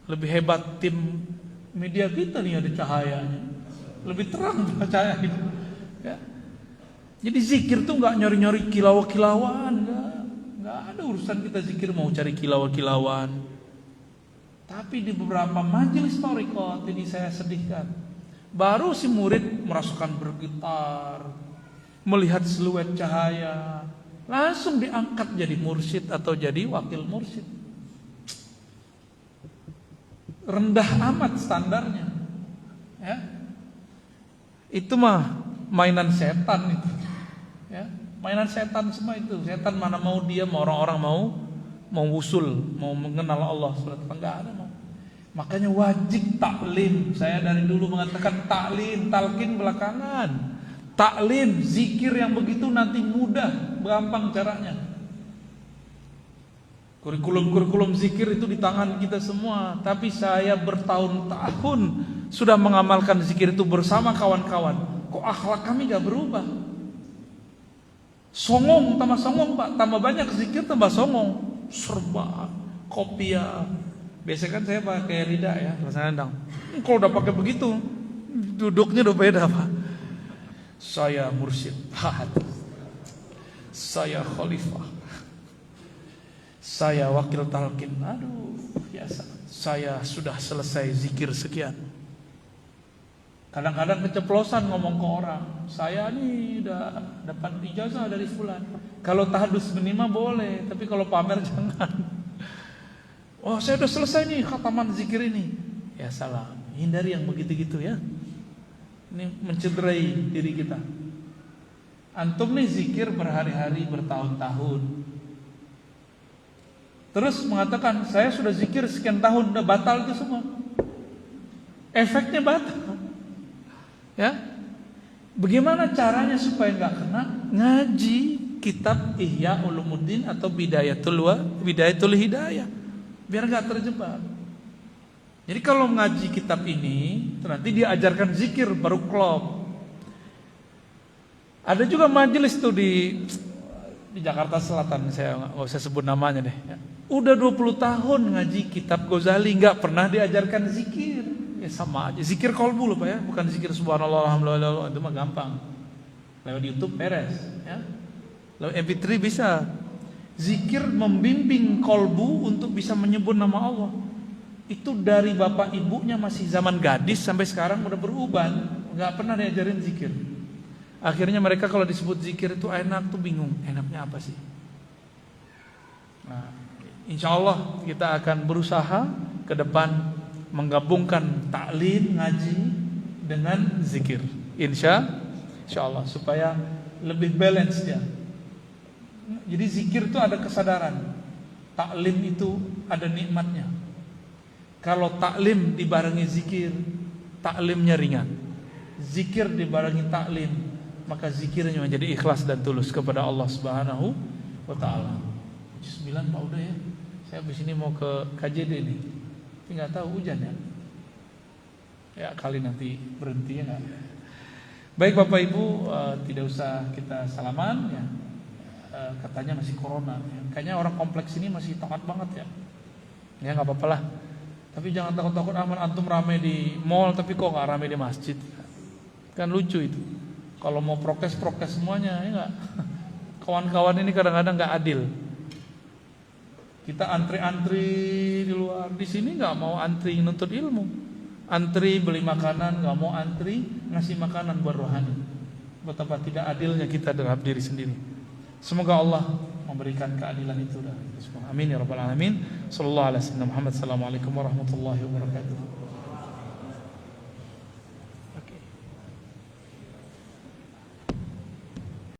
Speaker 1: Lebih hebat tim media kita nih ada cahayanya. Lebih terang cahaya gitu. Ya. Jadi zikir tuh nggak nyari-nyari kilauan-kilauan, nggak ada urusan kita zikir mau cari kilauan-kilauan. Tapi di beberapa majelis thariqat ini saya sedihkan, baru si murid merasakan bergetar, melihat siluet cahaya, langsung diangkat jadi mursyid atau jadi wakil mursyid. Rendah amat standarnya, ya. Itu mah mainan setan itu, ya. Mainan setan semua itu. Setan mana mau dia, mau orang-orang mau wusul, mau mengenal Allah SWT, enggak ada mau. Makanya wajib taklim. Saya dari dulu mengatakan taklim, talqin belakangan. Taklim, zikir yang begitu nanti mudah, gampang caranya. Kurikulum zikir itu di tangan kita semua. Tapi saya bertahun-tahun sudah mengamalkan zikir itu bersama kawan-kawan. Kok akhlak kami gak berubah? Songong tambah songong Pak, tambah banyak zikir tambah songong. Serba, kopiah. Biasanya kan saya pakai lidah ya, rasanya dang. Kalau udah pakai begitu, duduknya udah beda Pak. Saya mursyid, saya khalifah, saya wakil talqin. Aduh, biasa. Saya sudah selesai zikir sekian. Kadang-kadang keceplosan ngomong ke orang, saya nih udah dapat ijazah dari fulan. Kalau tahdus menima boleh, tapi kalau pamer jangan. Oh, saya udah selesai nih khataman zikir ini. Ya salah, hindari yang begitu-gitu ya. Ini mencederai diri kita. Antum nih zikir berhari-hari, bertahun-tahun, terus mengatakan saya sudah zikir sekian tahun, udah batal itu semua. Efeknya batal. Ya. Bagaimana caranya supaya nggak kena? Ngaji kitab Ihya Ulumuddin atau Bidayatul Hidayah, biar nggak terjebak. Jadi kalau ngaji kitab ini, nanti dia ajarkan zikir baru klop. Ada juga majelis tuh di Jakarta Selatan, saya nggak usah sebut namanya deh. Ya. Udah 20 tahun ngaji kitab Ghazali, nggak pernah diajarkan zikir. Ya sama aja, zikir kolbu loh Pak ya, bukan zikir subhanallah alhamdulillah, itu mah gampang. Lewat YouTube beres, ya. Lewat MP3 bisa. Zikir membimbing kolbu untuk bisa menyebut nama Allah. Itu dari bapak ibunya masih zaman gadis sampai sekarang udah beruban, nggak pernah diajarin zikir. Akhirnya mereka kalau disebut zikir itu enak tuh bingung, enaknya apa sih? Nah, insya Allah kita akan berusaha ke depan menggabungkan taklim ngaji dengan zikir, insya Allah supaya lebih balance ya. Jadi zikir itu ada kesadaran, taklim itu ada nikmatnya. Kalau taklim dibarengi zikir, taklimnya ringan. Zikir dibarengi taklim, maka zikirnya menjadi ikhlas dan tulus kepada Allah Subhanahu wa taala. 9 Pak udah ya. Saya habis ini mau ke KJD nih. Tapi nggak tahu hujan ya. Ya kali nanti berhenti ya nggak. Baik Bapak Ibu, tidak usah kita salaman ya. Katanya masih corona. Ya. Kayaknya orang kompleks ini masih taat banget ya. Ya nggak apa-apa lah. Tapi jangan takut-takut aman, antum rame di mall tapi kok nggak rame di masjid. Kan lucu itu. Kalau mau prokes semuanya ya nggak. Kawan-kawan ini kadang-kadang nggak adil. Kita antri-antri di luar, di sini nggak mau antri nuntut ilmu, antri beli makanan, nggak mau antri ngasih makanan buat rohani. Betapa tidak adilnya kita terhadap diri sendiri. Semoga Allah memberikan keadilan itu dari kita semua. Amin ya rabbal alamin. Sallallahu alaihi wasallam. Muhammad. Assalamualaikum warahmatullahi wabarakatuh.